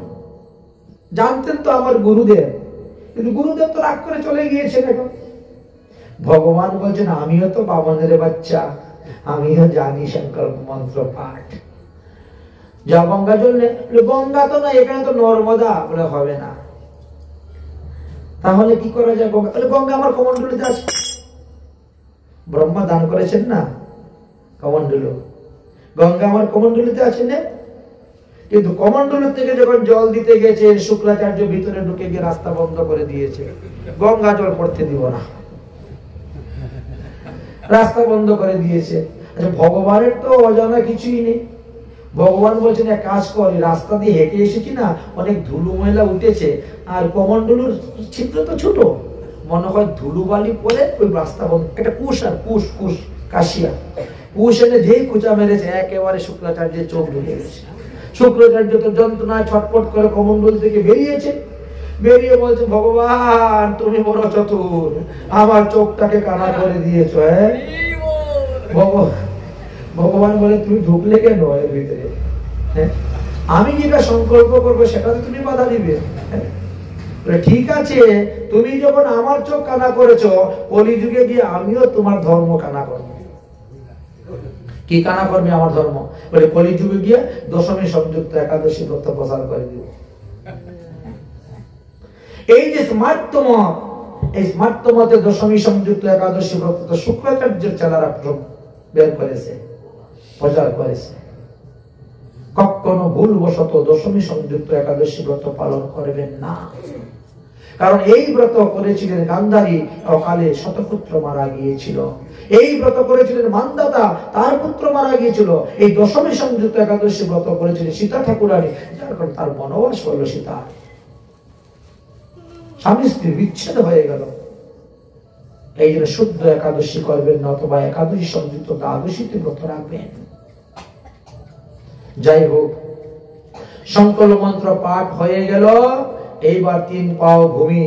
জানতেন তো আমার গুরুদেব, কিন্তু গুরুদেব তো রাগ করে চলে গিয়েছেন। এখন ভগবান বলছেন আমিও তো বামনের বাচ্চা, আমিও জানি সংকল্প মন্ত্র পাঠ। যা গঙ্গা জল নে, গঙ্গা তো না, এখানে তো নর্মদা, বলে হবে না। তাহলে কি করা যায়? গঙ্গা, গঙ্গা আমার কমণ্ডলুতে আছে। ব্রহ্মা দান করেছেন না কমণ্ডলু, গঙ্গা আমার কমণ্ডলুতে আছে না। কিন্তু কমণ্ডলু থেকে যখন জল দিতে গেছে শুক্রাচার্য ভিতরে ঢুকে গিয়ে রাস্তা বন্ধ করে দিয়েছে, গঙ্গা জল পড়তে দিব না, রাস্তা বন্ধ করে দিয়েছে। আচ্ছা, ভগবানের তো অজানা কিছুই নেই। ভগবান বলছেন এক কাজ করি, রাস্তা দিয়ে হেঁটে এসেছি না, অনেক ধুলো ময়লা উঠেছে, আর কমণ্ডলুর ছিদ্র তো ছোট, মনে হয় ধুলো বালি পরে ওই রাস্তা বন্ধ। একটা কুশ, আর কুশ কুশ কাশিয়া কুশ এনে যেই কুচা মেরেছে একেবারে শুক্রাচার্যের চোখ ঢুকে গেছে। শুক্রাচার্য তো যন্ত্রণায় ছটফট করে কমণ্ডল থেকে বেরিয়েছে, বেরিয়ে বলছে ভগবান তুমি বড় চতুর, আমার চোখটাকে কানা করে দিয়েছ। হ্যাঁ ভগবান বলে তুমি ঢুকলে কেন এর ভিতরে? আমি যেটা সংকল্প করবো সেটা তো তুমি বাধা দিবে। ঠিক আছে, তুমি যখন আমার চোখ কানা করেছো, কলিযুগে গিয়ে আমিও তোমার ধর্ম কানা করবো। কি কানা করবে আমার ধর্ম? বলে কলিযুগে গিয়ে দশমী সংযুক্ত একাদশী ব্রত প্রচার করে দিব। এই যে স্মার্তমত, এই স্মার্তমতে দশমী সংযুক্ত একাদশী ব্রত তো শুক্রাচার্যের চেলারা বের করেছে, প্রচার করেছে। কখনো ভুলবশত দশমী সংযুক্ত একাদশী ব্রত পালন করবেন না, কারণ এই ব্রত করেছিলেন গান্ধারী, অকালে শতপুত্র মারা গিয়েছিল। এই ব্রত করেছিলেন মান্দাতা, তার পুত্র মারা গিয়েছিল। এই দশমী সংযুক্ত একাদশী ব্রত করেছিলেন সীতা ঠাকুরানী, যার কারণে তার বনবাস হলো সীতা, স্বামী স্ত্রী বিচ্ছেদ হয়ে গেল। এই জন্য শুদ্ধ একাদশী করবেন না, অথবা একাদশী সংযুক্ত দ্বাদশীতে ব্রত রাখবেন। যাই হোক, সংকল্প মন্ত্র পাঠ হয়ে গেল। এইবার 3 পাও ভূমি,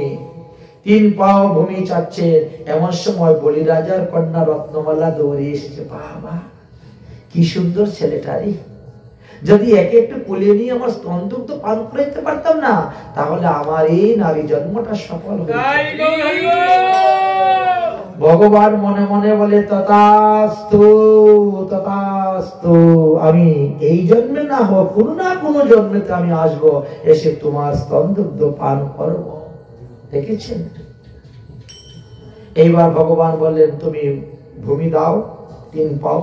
3 পাও ভূমি চাচ্ছে। এমন সময় বলি রাজার কন্যা রত্নমালা দৌড়ে এসেছে। বাবা কি সুন্দর ছেলেটারি, যদি একে একটু কোলে নিয়ে আমার স্তনদুগ্ধ পান করাইতে পারতাম না, তাহলে আমার এই নারী জন্মটা সফল হতো। ভগবান মনে মনে বলে তথাস্তু তথাস্তু, আমি এই জন্মে না হোক কোনো না কোনো জন্মেতে আমি আসবো, এসে তোমার স্তনদুগ্ধ পান করব। দেখেছেন? এইবার ভগবান বললেন তুমি ভূমি দাও 3 পাও।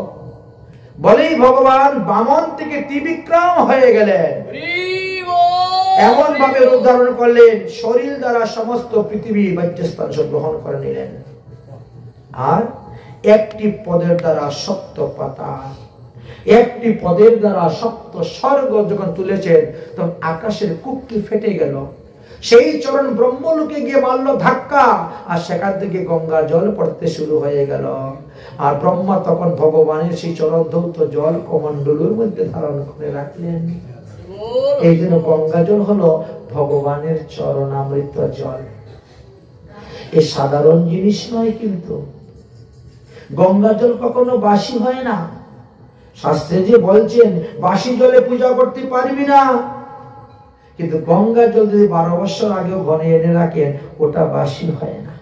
বলেই ভগবান বামন থেকে ত্রিবিক্রম হয়ে গেলেন, এমন ভাবে রূপ ধারণ করলেন শরীর দ্বারা সমস্ত পৃথিবী বাহ্যস্থান গ্রহণ করে নিলেন। আর একটি পদের দ্বারা সপ্ত পাতাল, একটি পদের দ্বারা সপ্ত স্বর্গ যখন তুলেছেন, তখন আকাশের কুক্কি ফেটে গেল। সেই চরণ ব্রহ্মলোকে গিয়ে মারল ধাক্কা, আর সেখান থেকে গঙ্গা জল পড়তে শুরু হয়ে গেল। আর ব্রহ্মা তখন ভগবানের সেই চরণধৌত জল কমণ্ডলুর মধ্যে ধারণ করে রাখলেন। এই জন্য গঙ্গা জল হলো ভগবানের চরণামৃত জল। এ সাধারণ জিনিস নয়, কিন্তু গঙ্গা জল কখনো বাসি হয় না। শাস্ত্রে যে বলছেন বাসি জলে পূজা করতে পারবি না, কিন্তু গঙ্গা জল যদি 12 বছর আগেও ঘরে এনে রাখেন ওটা বাসি হয় না।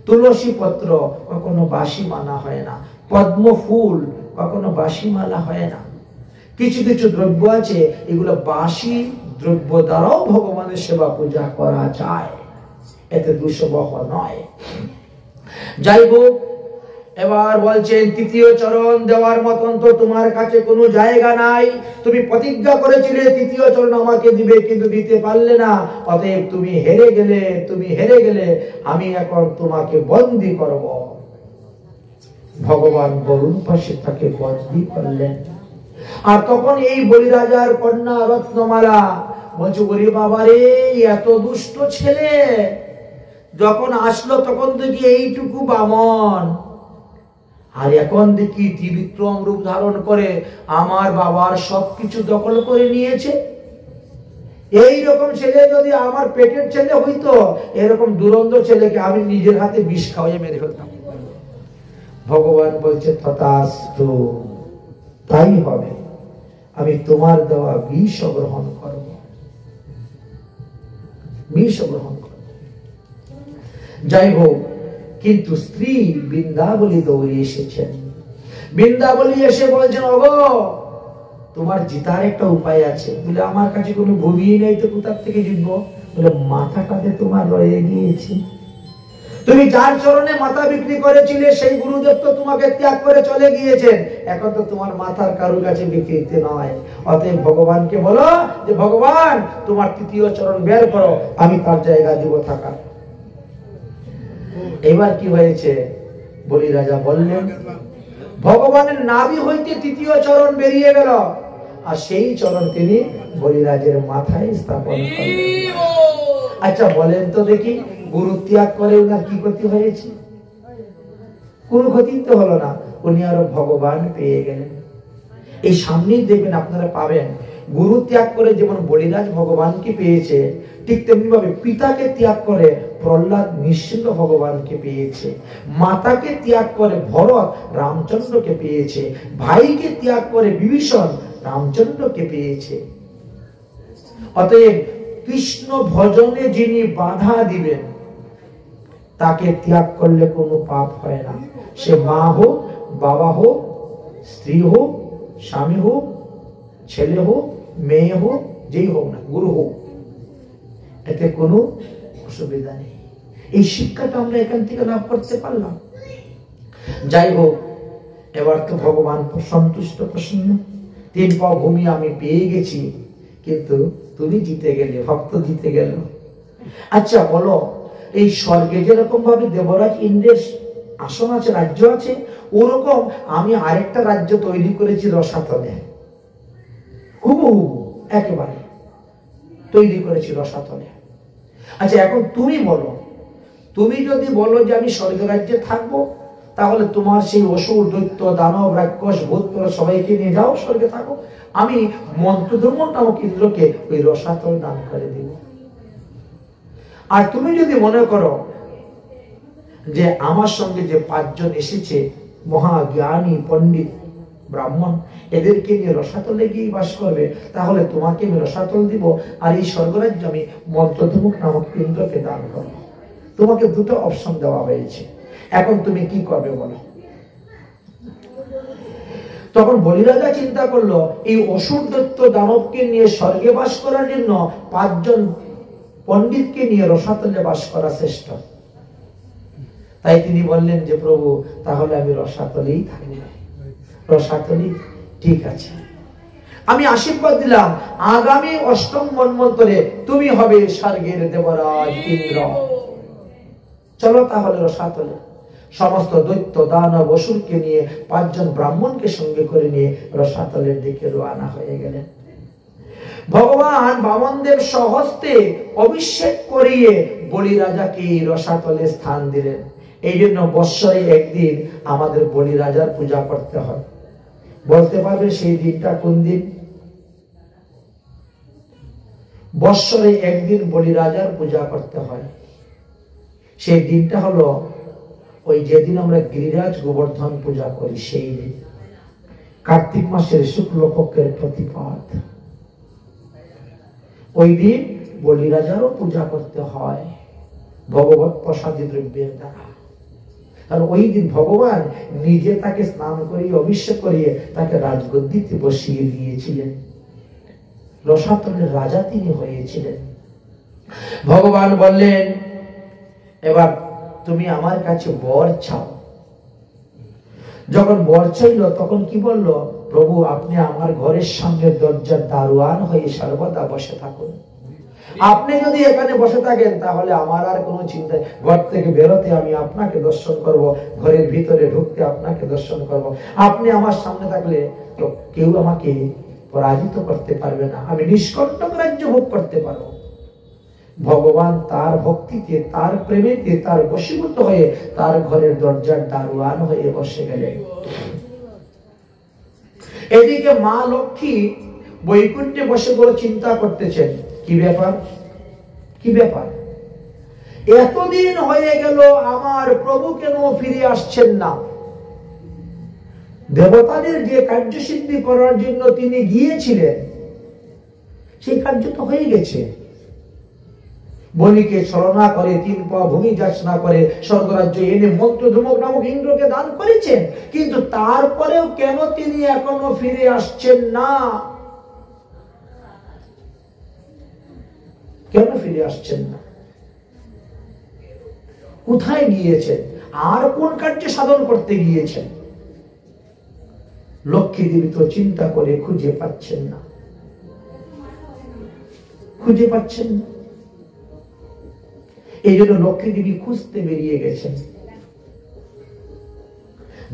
তুলসী পত্র কখনো বাসি মানা হয় না, পদ্ম ফুল কখনো বাসি মানা হয় না। কিছু কিছু দ্রব্য আছে এগুলো বাসি দ্রব্য দ্বারাও ভগবানের সেবা পূজা করা যায়, এতে দুঃসবহ নয়। যাই হোক, এবার বলছেন তৃতীয় চরণ দেওয়ার মতন তো তোমার কাছে কোনো জায়গা নাই। তুমি প্রতিজ্ঞা করেছিলে তৃতীয় চরণ আমাকে দিবে, কিন্তু দিতে পারলে না। অতএব তুমি হেরে গেলে, আমি এখন তোমাকে বন্দী করব। ভগবান বরুণ পাশে তাকে বন্দী করলেন। আর তখন এই বলিরাজার কন্যা রত্নমালা বলছে, ওরে বাবা রে, এত দুষ্ট ছেলে যখন আসলো তখন দেখি এইটুকু বামন, আর এখন দেখি ত্রিবিক্রম রূপ ধারণ করে আমার বাবার সবকিছু দখল করে নিয়েছে। এই রকম ছেলে যদি আমার পেটের ছেলে হইতো, এরকম দুরন্ত ছেলেকে আমি নিজের হাতে বিষ খাওয়াই মেরে ফেলতাম। ভগবান বলছে তথাস্তু, তাই হবে, আমি তোমার দেওয়া বিষ গ্রহণ করব, বিষ গ্রহণ করব। যাই হোক, কিন্তু স্ত্রী বৃন্দাবলী দৌড়ে এসেছেন। বৃন্দাবলী এসে বলছেন, ওগো তোমার জিতার একটা উপায় আছে। বলে আমার কাছে কোনো ভূমি নেই, তো কোথার থেকে জিতবো? বলে মাথাটাতে তোমার রয়ে গিয়েছে। তুমি যার চরণে মাথা বিক্রি করেছিলে সেই গুরুদেব তো তোমাকে ত্যাগ করে চলে গিয়েছেন, এখন তো তোমার মাথার কারোর কাছে বিক্রিতে নয়। অতএব ভগবানকে বলো যে ভগবান তোমার তৃতীয় চরণ বের করো, আমি তার জায়গা দিব থাকার। এবার কি হয়েছে? বলি রাজা বললেন, ভগবানের নাভি হইতে তৃতীয় চরণ বেরিয়ে গেল, আর সেই চরণ তিনি বলিরাজের মাথায় স্থাপন করলেন। আচ্ছা বলেন তো দেখি, গুরু ত্যাগ করে ওনার কি ক্ষতি হয়েছে? কোনো ক্ষতি তো হলো না, উনি আরো ভগবান পেয়ে গেলেন। এই সামনেই দেখবেন আপনারা পাবেন, গুরু ত্যাগ করে যেমন বলিরাজ ভগবানকে পেয়েছে, ঠিক তেমনি ভাবে পিতাকে ত্যাগ করে প্রহ্লাদ নিঃসিংহ ভগবানকে পেয়েছে, মাতাকে ত্যাগ করে ভরত রামচন্দ্রকে পেয়েছে, ভাইকে ত্যাগ করে বিভীষণ রামচন্দ্রকে পেয়েছে। অতএব কৃষ্ণ ভজনে যিনি বাধা দিবেন তাকে ত্যাগ করলে কোনো পাপ হয় না। সে মা হোক, বাবা হোক, স্ত্রী হোক, স্বামী হোক, ছেলে হোক, মেয়ে হোক, যেই হোক না, গুরু হোক, এতে কোনো অসুবিধা নেই। এই শিক্ষাটা আমরা এখান থেকে লাভ করতে পারলাম। যাই হোক, এবার তো ভগবান সন্তুষ্ট, প্রসন্ন। 3 পাও ভূমি আমি পেয়ে গেছি, কিন্তু তুমি জিতে গেলে, ভক্ত জিতে গেল। আচ্ছা বলো, এই স্বর্গে যেরকম ভাবে দেবরাজ ইন্দ্রের আসন আছে, রাজ্য আছে, ওরকম আমি আরেকটা রাজ্য তৈরি করেছি রসাতলে, হুবহু একেবারে তৈরি করেছি রসাতলে। আচ্ছা এখন তুমি বলো, তুমি যদি বলো যে আমি স্বর্গ রাজ্যে থাকবো, তাহলে তোমার সেই অসুর, দৈত্য, দানব, রাক্ষস, ভূত সবাইকে নিয়ে যাও, স্বর্গে থাকো, আমি মন্ত্রধর্ম নামক ইন্দ্রকে ওই রসাতল দান করে দিব। আর তুমি যদি মনে করো যে আমার সঙ্গে যে 5 জন এসেছে মহাজ্ঞানী পণ্ডিত ব্রাহ্মণ, এদেরকে নিয়ে রসাতলে গিয়ে বাস করবে, তাহলে তোমাকে আমি রসাতল দিব, আর এই স্বর্গরাজ্য আমি মন্ত্রধর্মক নামক ইন্দ্রকে দান করব। তোমাকে 2টো অপশন দেওয়া হয়েছে, এখন তুমি কি করবে বলো? তখন বলিরাজা চিন্তা করলো, এই অসুর দৈত্য দানবকে নিয়ে স্বর্গে বাস করার জন্য 5 জন পণ্ডিতকে নিয়ে রসাতলে বাস করা শ্রেষ্ঠ। তাই তিনি বললেন যে প্রভু, তাহলে আমি রসাতলেই থাকবো। রসাতলি ঠিক আছে, আমি আশীর্বাদ দিলাম, আগামী 8ম মন্বন্তরে তুমি হবে স্বর্গের দেবরাজ ইন্দ্র। চলো তাহলে রসাতলে। সমস্ত দৈত্য দানব অসুরকে নিয়ে 5 জন ব্রাহ্মণকে সঙ্গে করে নিয়ে রসাতলের দিকে রওনা হয়ে গেলেন। ভগবান বামনদেব স্বহস্তে অভিষেক করিয়ে বলি রাজাকে রসাতলে স্থান দিলেন। এই জন্য বৎসরে একদিন আমাদের বলি রাজার পূজা করতে হয়। বলতে পারবে সেই দিনটা কোন দিন? বৎসরে একদিন বলি রাজার পূজা করতে হয়। সেই দিনটা হলো ওই যেদিন আমরা গিরিরাজ গোবর্ধন পূজা করি, সেই দিন কার্তিক মাসের শুক্লপক্ষের প্রতিপাদ। ওই দিন বলি রাজারও পূজা করতে হয় ভগবত প্রসাদী দ্রব্যের দ্বারা। আর ওই দিন ভগবান নিজে তাকে স্নান করিয়ে অভিষেক করিয়ে তাকে রাজগদ্দিতে বসিয়ে দিয়েছিলেন। রসাতলের রাজা তিনি হয়েছিলেন। ভগবান বললেন, এবার তুমি আমার কাছে বর চাও। যখন বর চাইল তখন কি বলল? প্রভু, আপনি আমার ঘরের সামনে দরজার দারোয়ান হয়ে সর্বদা বসে থাকুন। আপনি যদি এখানে বসে থাকেন তাহলে আমার আর কোনো চিন্তা, ঘর থেকে বেরোতে আমি আপনাকে দর্শন করব, ঘরের ভিতরে ঢুকতে আপনাকে দর্শন করব। আপনি আমার সামনে থাকলে তো কেউ আমাকে পরাজিত করতে পারবে না, আমি নিষ্কণ্টক রাজ্য ভোগ করতে পারবো। ভগবান তার ভক্তিতে, তার প্রেমেতে, তার বশীভূত হয়ে তার ঘরের দরজার দারোয়ান হয়ে বসে গেলেন। এদিকে মা লক্ষ্মী বৈকুণ্ঠে বসে বড় চিন্তা করতেছেন, কি ব্যাপার, কি ব্যাপার, এতদিন হয়ে গেল আমার প্রভু কেন ফিরে আসছেন না? দেবতাদের যে কার্যসিদ্ধি করার জন্য তিনি গিয়েছিলেন সেই কার্য তো হয়ে গেছে। বলিকে ছলনা করে 3 পা ভূমি যাচনা করে স্বর্গরাজ্য এনে মন্ত্র ধুমক নামক ইন্দ্রকে দান করেছেন, কিন্তু তারপরেও কেন তিনি এখনো ফিরে আসছেন না? কেন ফিরে আসছেন না? কোথায় গিয়েছেন? আর কোন কার্য সাধন করতে গিয়েছেন? লক্ষ্মী দেবী তো চিন্তা করে খুঁজে পাচ্ছেন না, খুঁজে পাচ্ছেন না। এই জন্য লক্ষ্মী দেবী খুঁজতে বেরিয়ে গেছেন।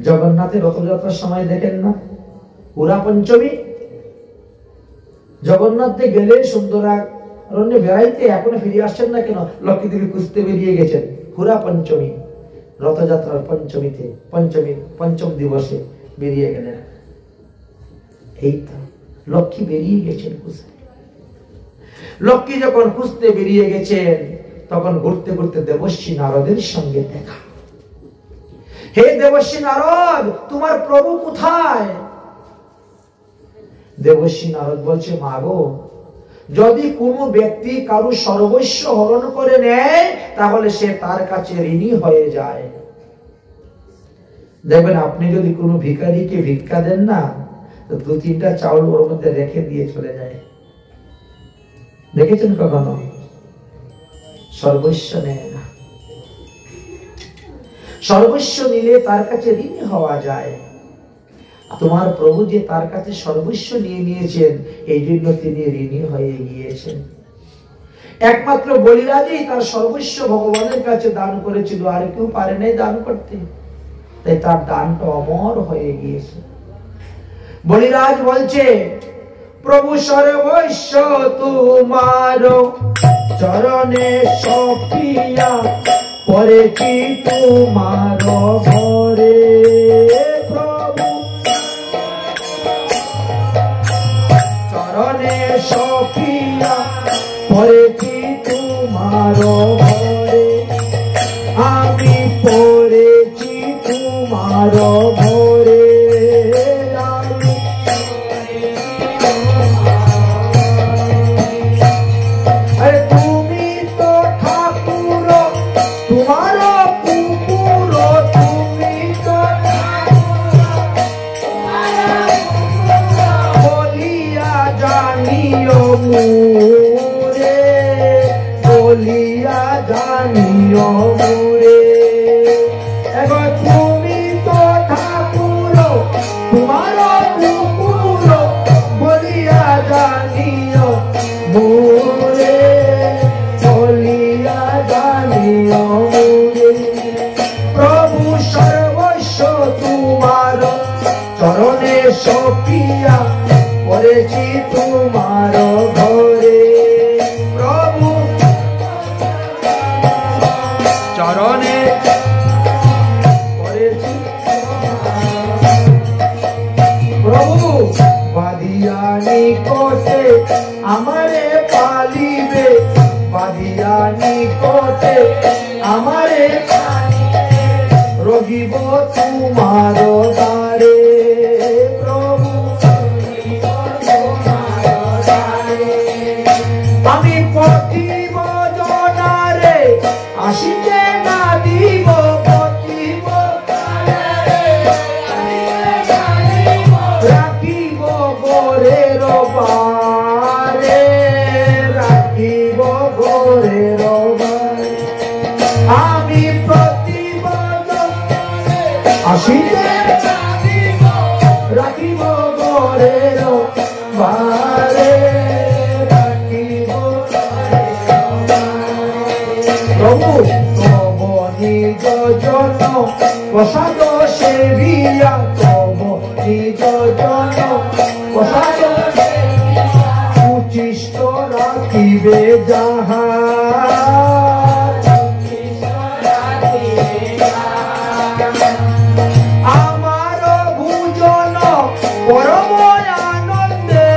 জগন্নাথের রথযাত্রার সময় দেখেন না, পুরা পঞ্চমী জগন্নাথে গেলে সুন্দরারণ্যে বেড়াইতে, এখনো ফিরে আসছেন না কেন? লক্ষ্মী দেবী খুঁজতে বেরিয়ে গেছেন পুরা পঞ্চমী, রথযাত্রার পঞ্চমীতে, পঞ্চম দিবসে বেরিয়ে গেলেন। এই তো লক্ষ্মী বেরিয়ে গেছেন খুঁজতে। লক্ষ্মী যখন খুঁজতে বেরিয়ে গেছেন তখন ঘুরতে ঘুরতে দেবর্ষী নারদের সঙ্গে দেখা। হে দেবর্ষী নারদ, তোমার প্রভু কোথায়? দেবর্ষী নারদ বলছে, মা গো, যদি কোনো ব্যক্তি কারো সর্বস্ব হরণ করে নেয় তাহলে সে তার কাছে ঋণী হয়ে যায়। দেখবেন আপনি যদি কোনো ভিখারিকে ভিক্ষা দেন না, তো 2-3টা চাউল ওর মধ্যে রেখে দিয়ে চলে যায়। দেখেছেন কখনো? সর্বস্ব নেয় না। সর্বস্ব নিলে তার কাছে ঋণী হওয়া যায়। তোমার প্রভু যে তার কাছে সর্বস্ব নিয়ে নিয়েছেন, এই জন্য তিনি ঋণী হয়ে গিয়েছেন। একমাত্র বলিরাজই তার সর্বস্ব ভগবানের কাছে দান করেছিল, আর কেউ পারে নাই দান করতে, তাই তার দানটা অমর হয়ে গিয়েছে। বলিরাজ বলছে, প্রভু সর্বস্ব তোমার চরণে সপিয়া পড়েছি তোমার ঘরে। প্রভু চরণে সপিয়া পড়েছি তোমার ঘরে, আমি পড়েছি তোমার ঘরে। বলিয়া জানিও মোরে, এবার তুমি তো ঠাকুর, তোমার কুকুর, বলিয়া জানিও মোরে, বলিয়া জানিও মোরে। প্রভু সর্বস্ব তোমার চরণে সপিয়া করেছি তোমার ঘরে প্রভু চরণে করেছি প্রভু বাদিয়া নিকটে আমারে পালিবে বাদিয়া নিকটে আমারে রহিব তোমার দ্বারে প্রভু আমি পথিব জনারে আসিতে না দিব পথিব রাখিব গোরের বারে রাখিব গোরের বারে আমি পথিব আসিতে রাখিব গোরের বারে প্রভু তব নিজ জন প্রসাদ সেবিয়া তব নিজ জন প্রসাদ উচিষ্ট রাখিবে যাহা আমার ভুজন পরম আনন্দে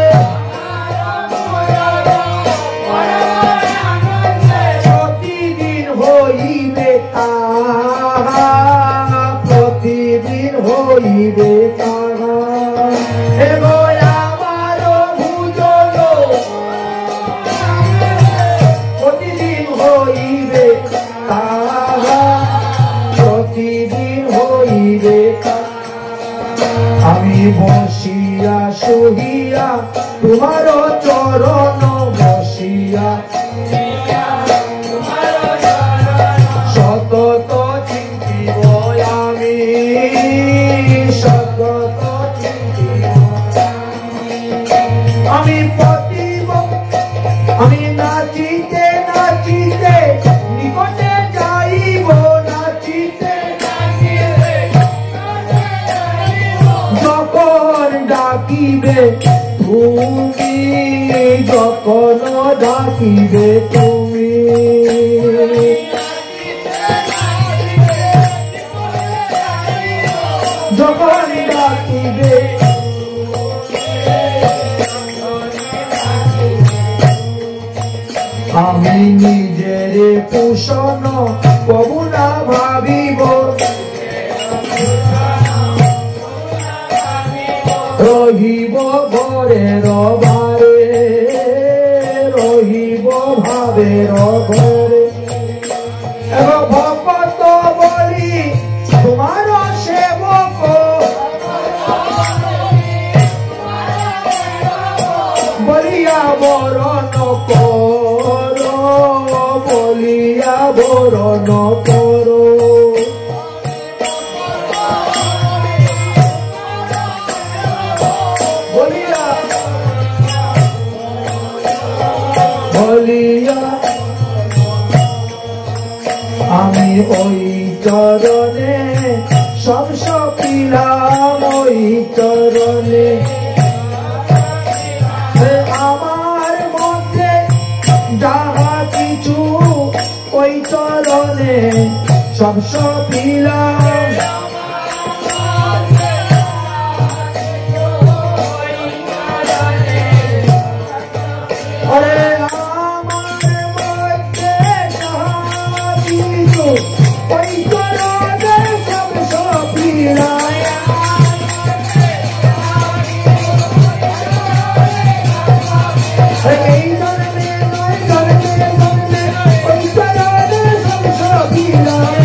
প্রতিদিন হইবে তাহা প্রতিদিন হইবে তাহা এবং আমার ভুজন প্রতিদিন হইবে তাহা প্রতিদিন হইবে আমি বসিয়া শুহিয়া তোমার চরণ বসিয়া সতত চিন্তিব আমি সতত চিন্তিব আমি পতিব আমি নাচিতে নাচিতে নিকটে যাইব নাচিতে যখন ডাকিবে তুমি যখন ডাকিবে তুমি যখন ডাকিবে আমি নিজের পোষণ কবু না ভাবিব রহিব ঘরের বারে রহিব ভাবের ঘরে এবং ভক্ত বলি তোমার সেবক বলিয়া বরণ কর বলিয়া বরণ কর বলিয়া আমি ওই চরণে সব সপিলাম ওই চরণে আমার মধ্যে যাহা কিছু ওই চরণে সব সপিলাম ওরে ওই চরণে সব সপিলাম এই চরণে ওই চরণে ওই চরণে সব সপিলাম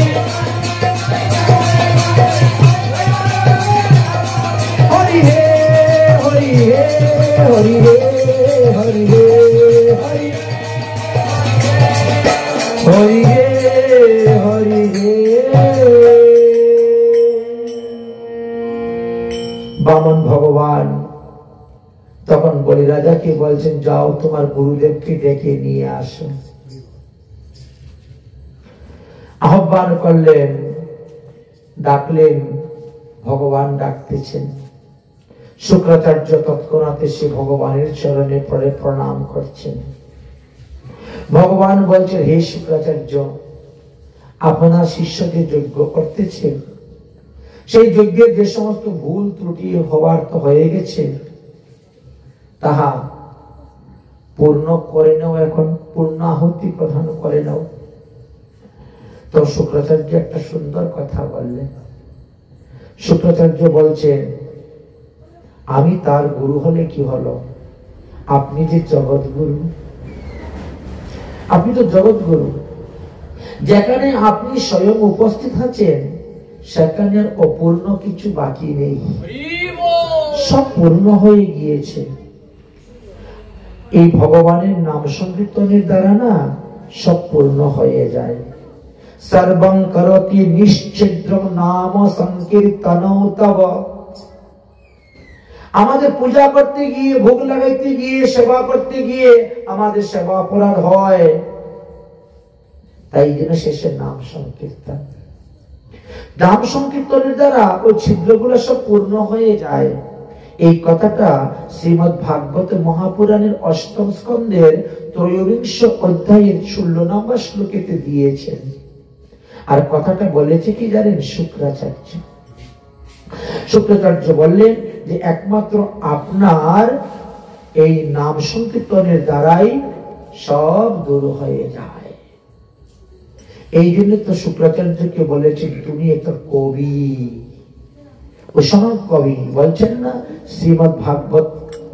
হরি হে হরি হে হরি হে হরি হে হরি হরি হে হরি হে। বামন ভগবান তখন বলি রাজাকে বলছেন যাও তোমার গুরুদেবকে ডেকে নিয়ে আসো। আহ্বান করলেন, ডাকলেন, ভগবান ডাকতেছেন। শুক্রাচার্য তৎক্ষণাৎ এসে ভগবানের চরণে পড়ে প্রণাম করছেন। ভগবান বলছেন, হে শুক্রাচার্য, আপনার শিষ্যকে যজ্ঞ করতেছেন, সেই যজ্ঞের যে সমস্ত ভুল ত্রুটি হওয়ার তো হয়ে গেছে, তাহা পূর্ণ করে নাও, এখন পূর্ণ আহুতি প্রদান করে নাও। তো শুক্রাচার্য একটা সুন্দর কথা বললেন। শুক্রাচার্য বলছেন, আমি তার গুরু হলে কি হলো, আপনি যে জগৎ গুরু, আপনি তো জগৎ গুরু, যেখানে আপনি স্বয়ং উপস্থিত আছেন সেখানে আর অপূর্ণ কিছু বাকি নেই, সব পূর্ণ হয়ে গিয়েছে। এই ভগবানের নাম সংকীর্তনের দ্বারা না সব পূর্ণ হয়ে যায়। সর্বং করতি নিশ্চিদ্রং নাম সংকীর্তনং তব। আমাদের পূজা করতে গিয়ে, ভোগ লাগাইতে গিয়ে, সেবা করতে গিয়ে আমাদের সেবা অপরাধ হয়, তাই জন্য শেষে নাম সংকীর্তন। নাম সংকীর্তনের দ্বারা ওই ছিদ্রগুলো সব পূর্ণ হয়ে যায়। এই কথাটা শ্রীমদ্ ভাগবত মহাপুরাণের ৮ম স্কন্ধের ৩৩ অধ্যায়ের ১৬ নম্বর শ্লোকেতে দিয়েছেন। আর কথাটা বলেছে কি জানেন? শুক্রাচার্য। শুক্রাচার্য বললেন যে একমাত্র আপনার এই নাম সংকীর্তনের দ্বারাই সব দূর হয়ে যায়। এই জন্য তো শুক্রাচার্যকে বলেছেন, তুমি একটা কবি। ওসময় কবি বলছেন না শ্রীমদ্ ভাগবত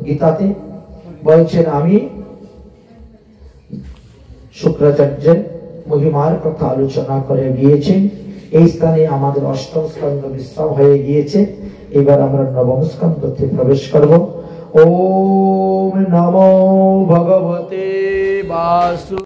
গীতাতে বলছেন, আমি শুক্রাচার্যের মহিমার কথা আলোচনা করে গিয়েছেন। এই স্থানে আমাদের ৮ম স্কন্ধ বিশ্রাম হয়ে গিয়েছে। এবার আমরা ৯ম স্কন্ধতে প্রবেশ করব। ওম নমো ভগবতে বাসু।